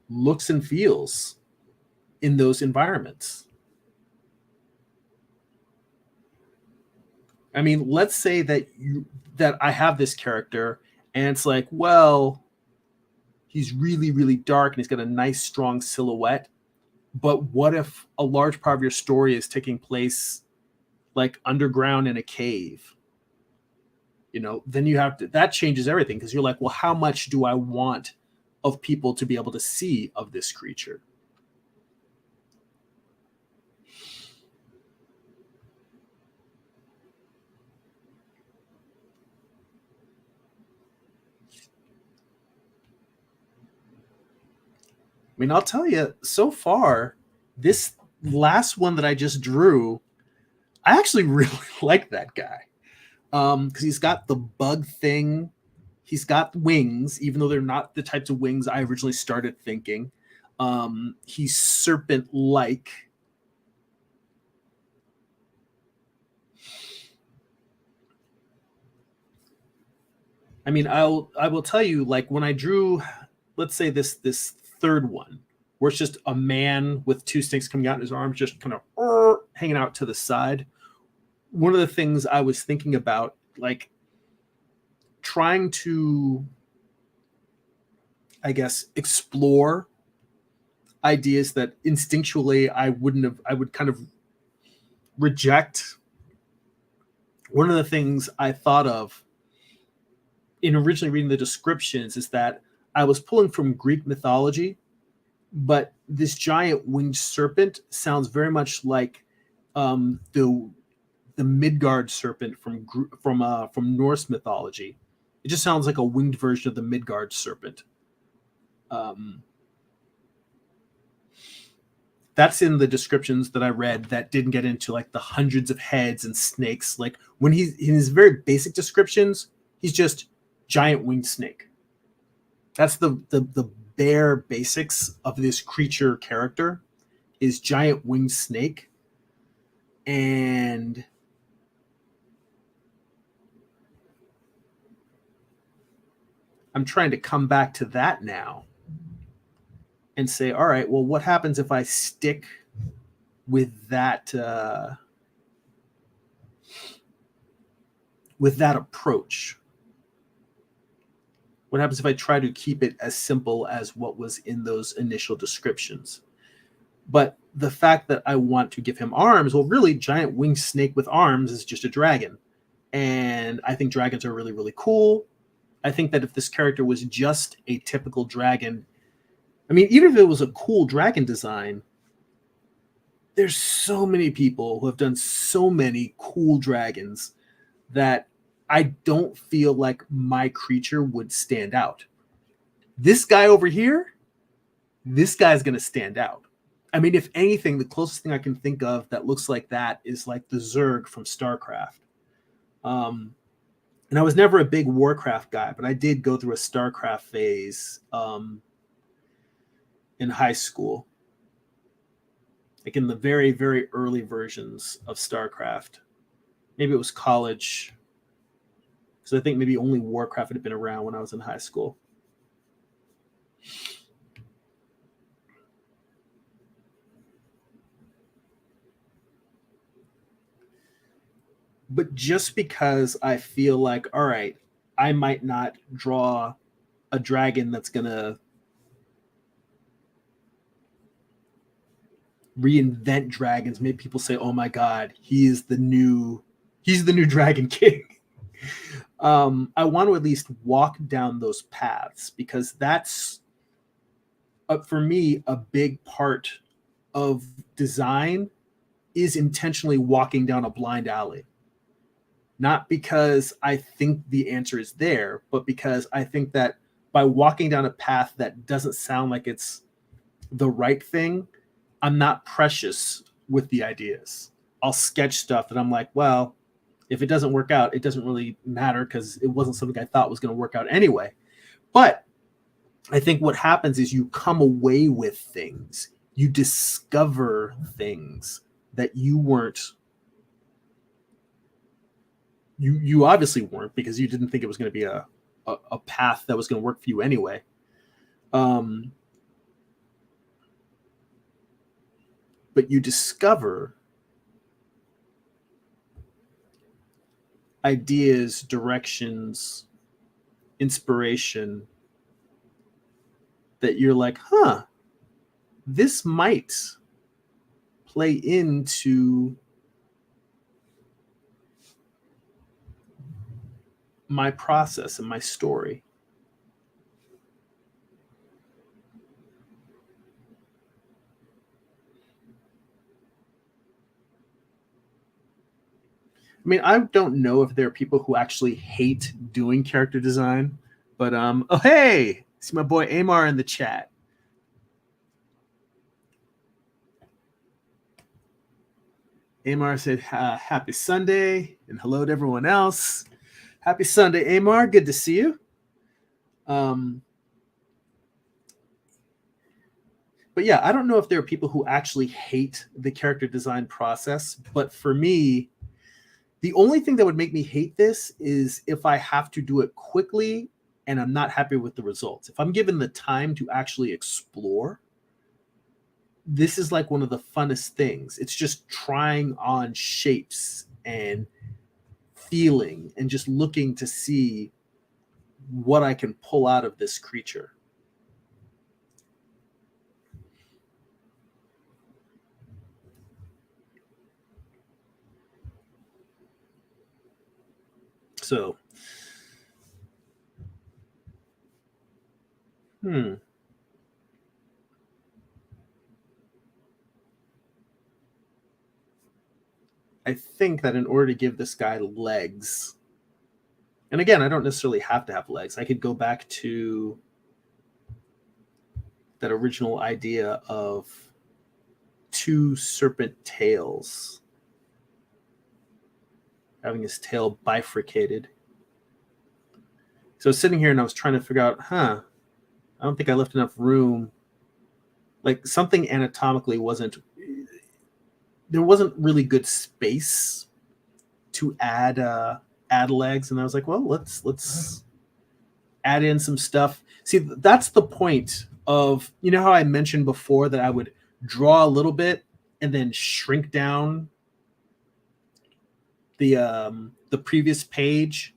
looks and feels in those environments. I mean, let's say that I have this character and it's like, well, he's really, really dark and he's got a nice, strong silhouette. But what if a large part of your story is taking place like underground in a cave? Then you have to, that changes everything, because you're like, well, how much do I want of people to be able to see of this creature? I mean, I'll tell you, so far, this last one that I just drew, I actually really like that guy. Because he's got the bug thing. He's got wings, even though they're not the types of wings I originally started thinking. He's serpent-like. I mean, I will tell you, like, when I drew, let's say this third one, where it's just a man with two snakes coming out in his arms, just kind of hanging out to the side. One of the things I was thinking about, like, trying to, I guess, explore ideas that instinctually I would kind of reject. One of the things I thought of in originally reading the descriptions is that I was pulling from Greek mythology, but this giant winged serpent sounds very much like the Midgard serpent from Norse mythology. It just sounds like a winged version of the Midgard serpent. That's in the descriptions that I read that didn't get into like the hundreds of heads and snakes. Like, when he's in his very basic descriptions, he's just giant winged snake. That's the bare basics of this creature character, is giant winged snake. And I'm trying to come back to that now and say, all right, well, what happens if I stick with that approach? What happens if I try to keep it as simple as what was in those initial descriptions? But the fact that I want to give him arms, well, really, giant winged snake with arms is just a dragon. And I think dragons are really, really cool. I think that if this character was just a typical dragon, I mean, even if it was a cool dragon design, there's so many people who have done so many cool dragons that I don't feel like my creature would stand out. This guy over here, this guy's going to stand out. I mean, if anything, the closest thing I can think of that looks like that is like the Zerg from StarCraft. And I was never a big Warcraft guy, but I did go through a StarCraft phase in high school. Like in the very, very early versions of StarCraft. Maybe it was college. So I think maybe only Warcraft had been around when I was in high school. But just because I feel like, all right, I might not draw a dragon that's going to reinvent dragons. Maybe people say, oh my God, he's the new Dragon King. I want to at least walk down those paths because that's, for me, a big part of design is intentionally walking down a blind alley. Not because I think the answer is there, but because I think that by walking down a path that doesn't sound like it's the right thing, I'm not precious with the ideas. I'll sketch stuff that I'm like, well, if it doesn't work out, it doesn't really matter because it wasn't something I thought was going to work out anyway. But I think what happens is you come away with things. You discover things that you weren't. You obviously weren't because you didn't think it was going to be a path that was going to work for you anyway. But you discover ideas, directions, inspiration that you're like, huh, this might play into my process and my story. I mean, I don't know if there are people who actually hate doing character design, but oh hey, see my boy Amar in the chat. Amar said happy Sunday and hello to everyone else. Happy Sunday, Amar. Good to see you. But yeah, I don't know if there are people who actually hate the character design process, but for me, the only thing that would make me hate this is if I have to do it quickly and I'm not happy with the results. If I'm given the time to actually explore, this is like one of the funnest things. It's just trying on shapes and feeling and just looking to see what I can pull out of this creature. So, I think that in order to give this guy legs, and again, I don't necessarily have to have legs. I could go back to that original idea of two serpent tails, having his tail bifurcated. So I was sitting here and I was trying to figure out, I don't think I left enough room. Like something anatomically there wasn't really good space to add legs. And I was like, well, let's add in some stuff. See, that's the point of, you know how I mentioned before that I would draw a little bit and then shrink down the previous page.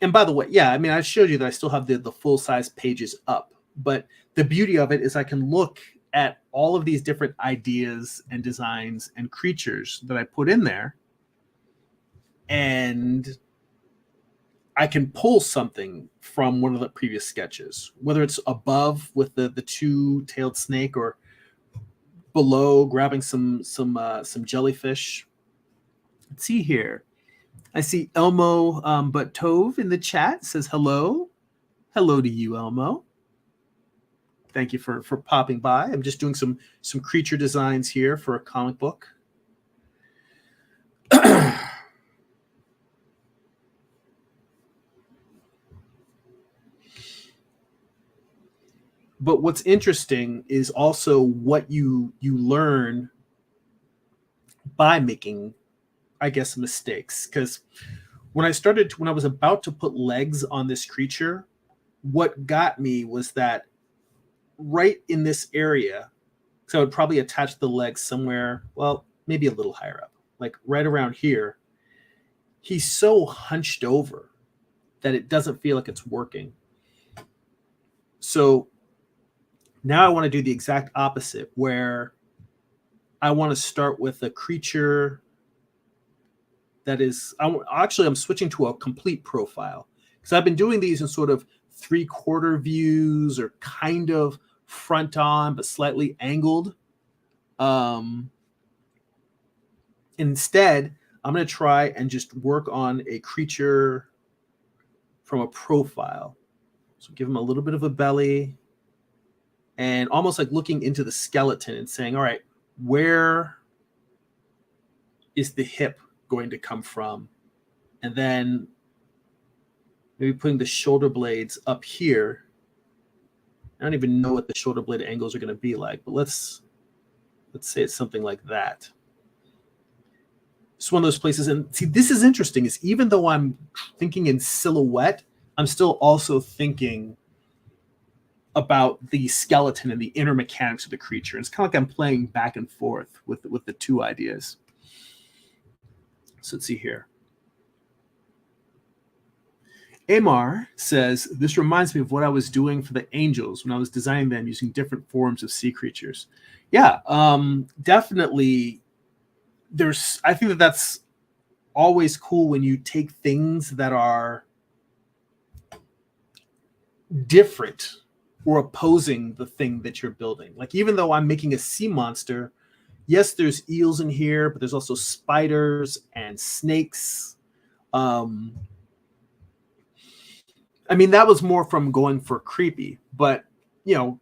And by the way, yeah, I mean, I showed you that I still have the full size pages up, but the beauty of it is I can look at all of these different ideas and designs and creatures that I put in there, and I can pull something from one of the previous sketches, whether it's above with the two-tailed snake or below grabbing some jellyfish. Let's see here. I see Elmo but Tove in the chat says hello. Hello to you, Elmo. Thank you for popping by. I'm just doing some creature designs here for a comic book. But what's interesting is also what you learn by making, I guess, mistakes. Because when I was about to put legs on this creature, what got me was that right in this area, so I would probably attach the legs somewhere, well, maybe a little higher up, like right around here. He's so hunched over that it doesn't feel like it's working. So now I want to do the exact opposite, where I want to start with a creature that is, I'm switching to a complete profile, because I've been doing these in sort of 3/4 views or kind of front on, but slightly angled. Instead, I'm going to try and just work on a creature from a profile. So give him a little bit of a belly, and almost like looking into the skeleton and saying, all right, where is the hip going to come from? And then maybe putting the shoulder blades up here. I don't even know what the shoulder blade angles are going to be like, but let's say it's something like that. It's one of those places. And see, this is interesting, is even though I'm thinking in silhouette, I'm still also thinking about the skeleton and the inner mechanics of the creature. It's kind of like I'm playing back and forth with the two ideas. So let's see here. Amar says, this reminds me of what I was doing for the angels when I was designing them using different forms of sea creatures. Yeah, definitely. I think that's always cool when you take things that are different or opposing the thing that you're building. Like, even though I'm making a sea monster, yes, there's eels in here, but there's also spiders and snakes. I mean, that was more from going for creepy, but, you know,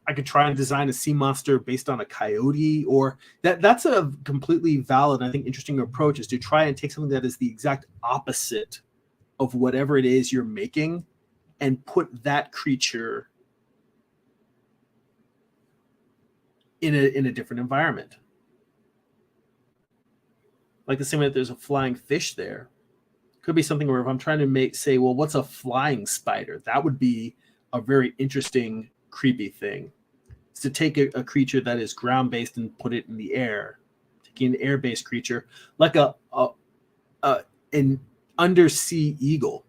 I could try and design a sea monster based on a coyote, or that's a completely valid, I think, interesting approach, is to try and take something that is the exact opposite of whatever it is you're making and put that creature in a different environment. Like the same way that there's a flying fish there. Could be something where if I'm trying to say, well, what's a flying spider? That would be a very interesting, creepy thing. It's to take a creature that is ground-based and put it in the air. Taking an air-based creature, like an undersea eagle.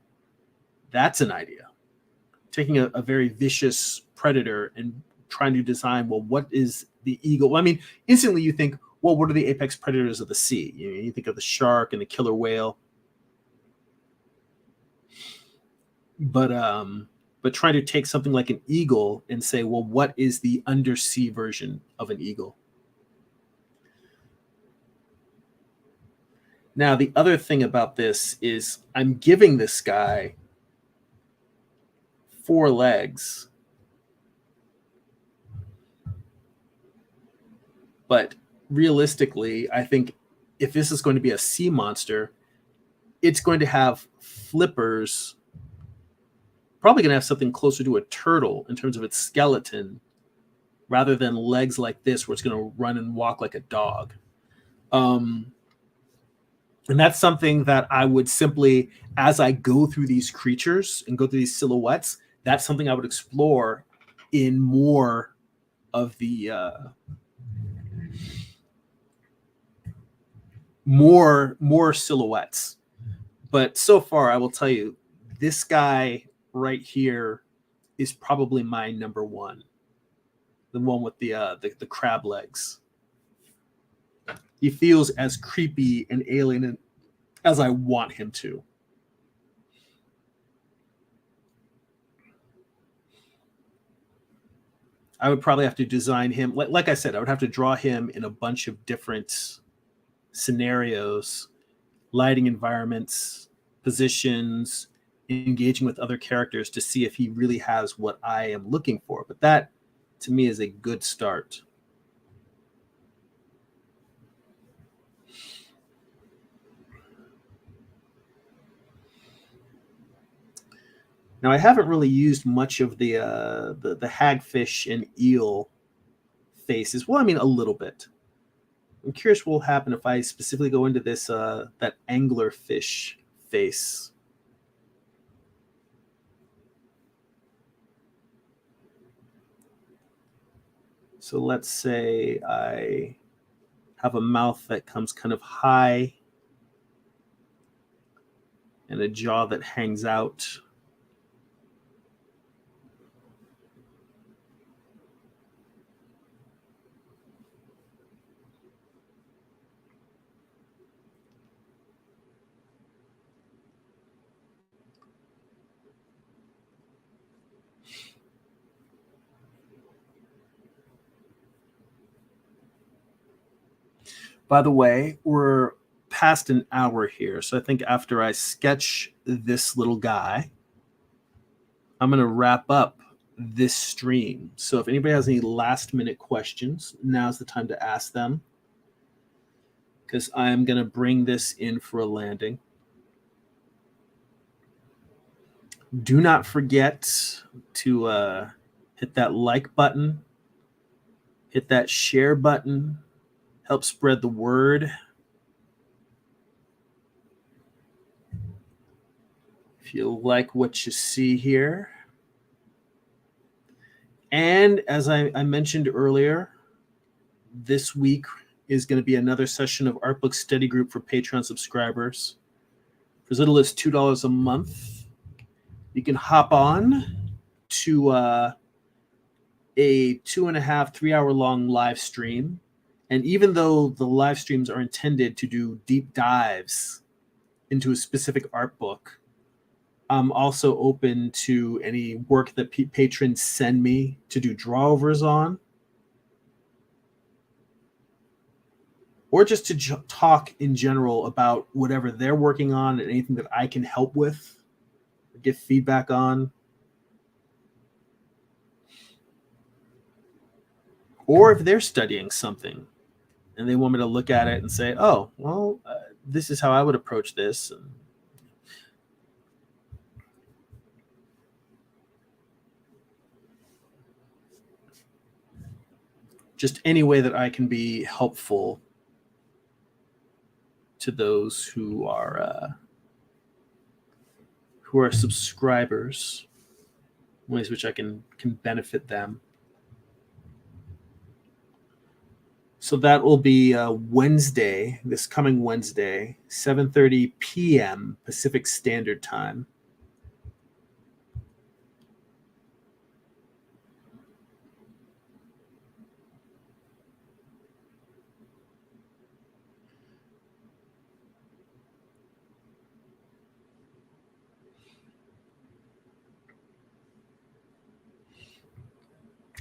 That's an idea. Taking a very vicious predator and trying to design, well, what is the eagle? Well, I mean, instantly you think, well, what are the apex predators of the sea? You think of the shark and the killer whale. But trying to take something like an eagle and say, well, what is the undersea version of an eagle? Now, the other thing about this is I'm giving this guy 4 legs. But realistically, I think if this is going to be a sea monster, it's going to have flippers. Probably going to have something closer to a turtle in terms of its skeleton, rather than legs like this where it's going to run and walk like a dog. And that's something that I would simply, as I go through these creatures and go through these silhouettes, that's something I would explore in more of the more silhouettes. But so far, I will tell you, this guy right here is probably my number one. The one with the crab legs. He feels as creepy and alien as I want him to. I would probably have to design him. Like I said, I would have to draw him in a bunch of different scenarios, lighting environments, positions, engaging with other characters to see if he really has what I am looking for. But that, to me, is a good start. Now, I haven't really used much of the hagfish and eel faces. Well, I mean, a little bit. I'm curious what will happen if I specifically go into this that anglerfish face. So let's say I have a mouth that comes kind of high and a jaw that hangs out. By the way, we're past an hour here. So I think after I sketch this little guy, I'm going to wrap up this stream. So if anybody has any last minute questions, now's the time to ask them, because I'm going to bring this in for a landing. Do not forget to hit that like button, hit that share button, help spread the word. If you like what you see here. And as I mentioned earlier, this week is going to be another session of Art Book Study Group for Patreon subscribers. For as little as $2 a month, you can hop on to a 2.5, 3 hour long live stream. And even though the live streams are intended to do deep dives into a specific art book, I'm also open to any work that patrons send me to do drawovers on, or just to talk in general about whatever they're working on and anything that I can help with, or give feedback on. Or if they're studying something and they want me to look at it and say, oh, well, this is how I would approach this. And just any way that I can be helpful to those who are subscribers, ways which I can benefit them. So that will be Wednesday, this coming Wednesday, 7:30 p.m. Pacific Standard Time.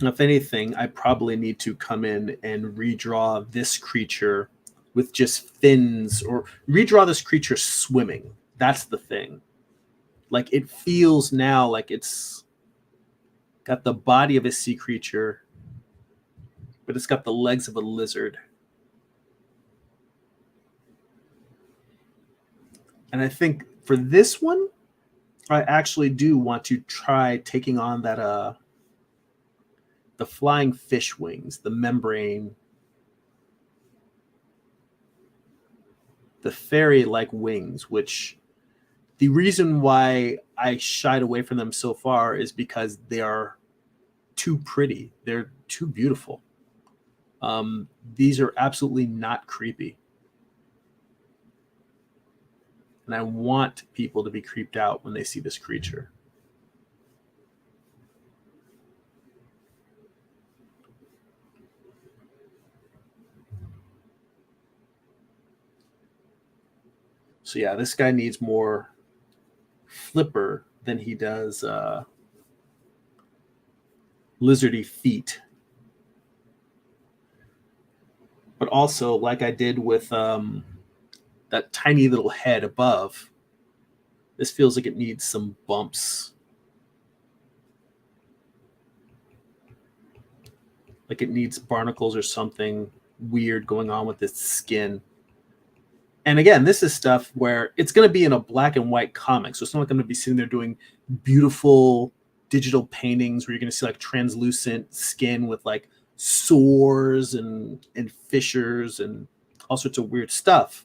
If anything, I probably need to come in and redraw this creature with just fins, or redraw this creature swimming. That's the thing. Like, it feels now like it's got the body of a sea creature, but it's got the legs of a lizard. And I think for this one, I actually do want to try taking on that the flying fish wings, the membrane. the fairy like wings, which the reason why I shied away from them so far is because they are too pretty. They're too beautiful. These are absolutely not creepy. And I want people to be creeped out when they see this creature. So yeah, this guy needs more flipper than he does lizardy feet. But also, like I did with that tiny little head above, this feels like it needs some bumps. Like it needs barnacles or something weird going on with its skin. And again, this is stuff where it's going to be in a black and white comic. So it's not going to be sitting there doing beautiful digital paintings where you're going to see like translucent skin with like sores and fissures and all sorts of weird stuff.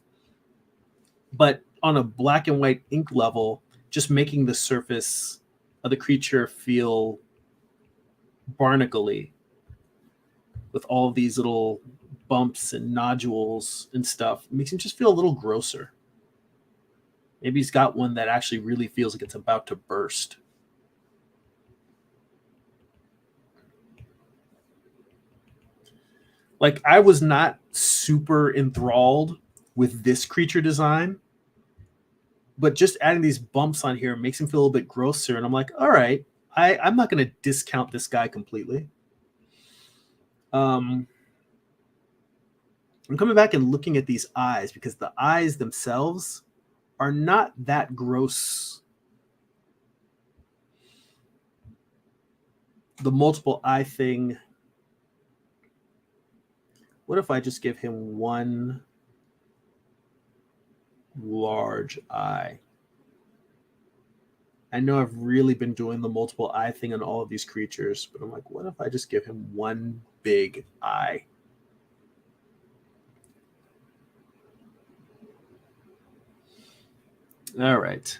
But on a black and white ink level, just making the surface of the creature feel barnacle-y with all of these little bumps and nodules and stuff, it makes him just feel a little grosser. Maybe he's got one that actually really feels like it's about to burst. Like, I was not super enthralled with this creature design, but just adding these bumps on here makes him feel a little bit grosser. And I'm like, all right, I'm not going to discount this guy completely. I'm coming back and looking at these eyes because the eyes themselves are not that gross. The multiple eye thing. What if I just give him one large eye? I know I've really been doing the multiple eye thing on all of these creatures, but I'm like, what if I just give him one big eye? All right.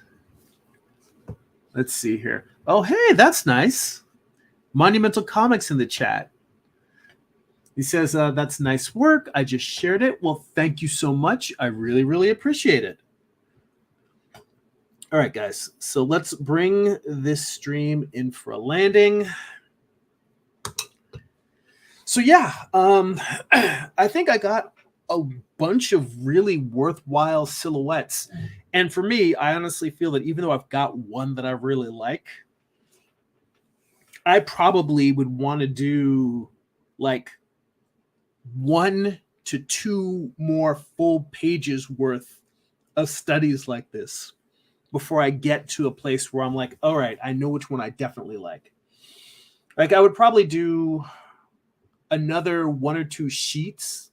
Let's see here. Oh, hey, that's nice. Monumental Comics in the chat. He says, that's nice work. I just shared it. Well, thank you so much. I really, really appreciate it. All right, guys. So let's bring this stream in for a landing. So yeah, I think I got a bunch of really worthwhile silhouettes. And for me, I honestly feel that even though I've got one that I really like, I probably would want to do like 1 to 2 more full pages worth of studies like this before I get to a place where I'm like, all right, I know which one I definitely like. Like I would probably do another 1 or 2 sheets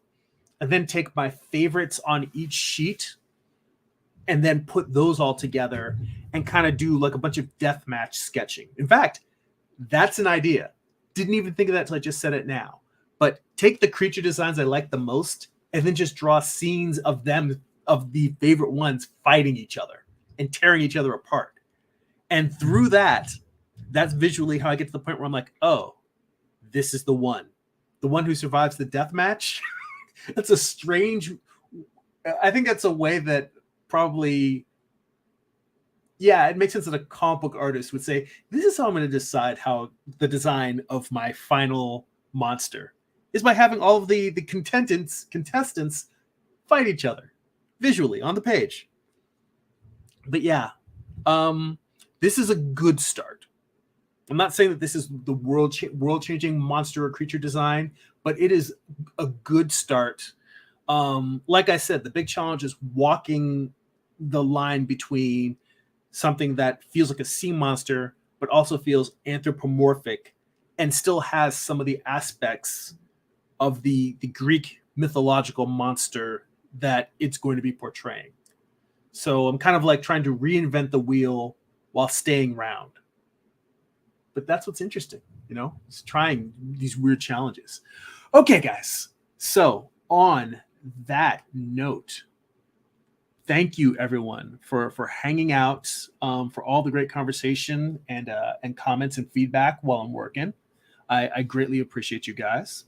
and then take my favorites on each sheet and then put those all together and kind of do like a bunch of deathmatch sketching. In fact, that's an idea. Didn't even think of that until I just said it now. But take the creature designs I like the most and then just draw scenes of them, of the favorite ones fighting each other and tearing each other apart. And through that, that's visually how I get to the point where I'm like, oh, this is the one who survives the death match. That's a strange, I think that's a way that probably, yeah, it makes sense that a comic book artist would say, this is how I'm going to decide how the design of my final monster is, by having all of the contestants fight each other visually on the page. But yeah, this is a good start. I'm not saying that this is the world-changing monster or creature design, but it is a good start. Like I said, the big challenge is walking the line between something that feels like a sea monster, but also feels anthropomorphic and still has some of the aspects of the Greek mythological monster that it's going to be portraying. So I'm kind of like trying to reinvent the wheel while staying round. But that's what's interesting, you know, it's trying these weird challenges. Okay, guys. So on that note, thank you everyone for hanging out, for all the great conversation and comments and feedback while I'm working. I greatly appreciate you guys.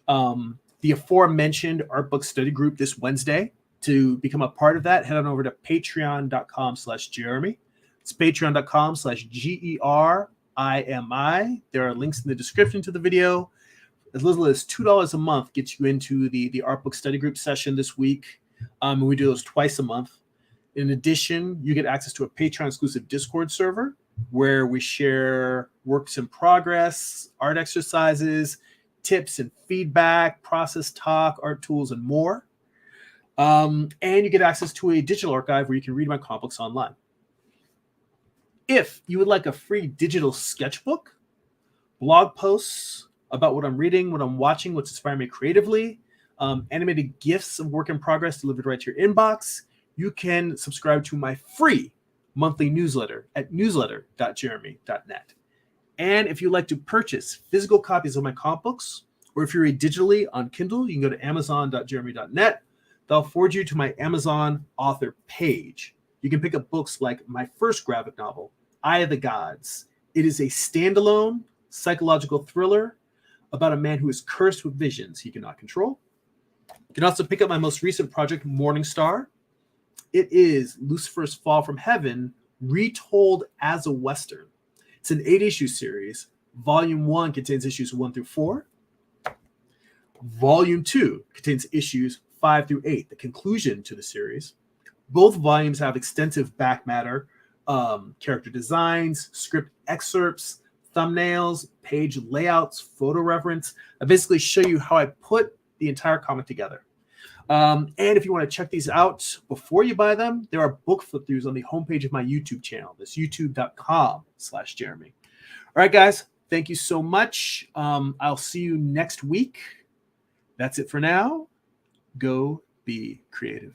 The aforementioned art book study group this Wednesday. To become a part of that, head on over to patreon.com/Jeremy. It's patreon.com/GERIMI. There are links in the description to the video. As little as $2 a month gets you into the art book study group session this week. And we do those twice a month. In addition, you get access to a Patreon exclusive Discord server where we share works in progress, art exercises, tips and feedback, process talk, art tools, and more. And you get access to a digital archive where you can read my comic books online. If you would like a free digital sketchbook, blog posts about what I'm reading, what I'm watching, what's inspiring me creatively, animated GIFs of work in progress delivered right to your inbox, you can subscribe to my free monthly newsletter at newsletter.jeremy.net. And if you'd like to purchase physical copies of my comic books, or if you read digitally on Kindle, you can go to amazon.jeremy.net. They'll forward you to my Amazon author page. You can pick up books like my first graphic novel, Eye of the Gods. It is a standalone psychological thriller about a man who is cursed with visions he cannot control. You can also pick up my most recent project, Morning Star. It is Lucifer's Fall from Heaven retold as a Western. It's an 8-issue series. Volume 1 contains issues 1 through 4. Volume 2 contains issues 5 through 8, the conclusion to the series. Both volumes have extensive back matter, character designs, script excerpts, thumbnails, page layouts, photo reference. I basically show you how I put the entire comic together. And if you want to check these out before you buy them, there are book flip-throughs on the homepage of my YouTube channel. That's youtube.com/Jeremy. All right, guys, thank you so much. I'll see you next week. That's it for now. Go be creative.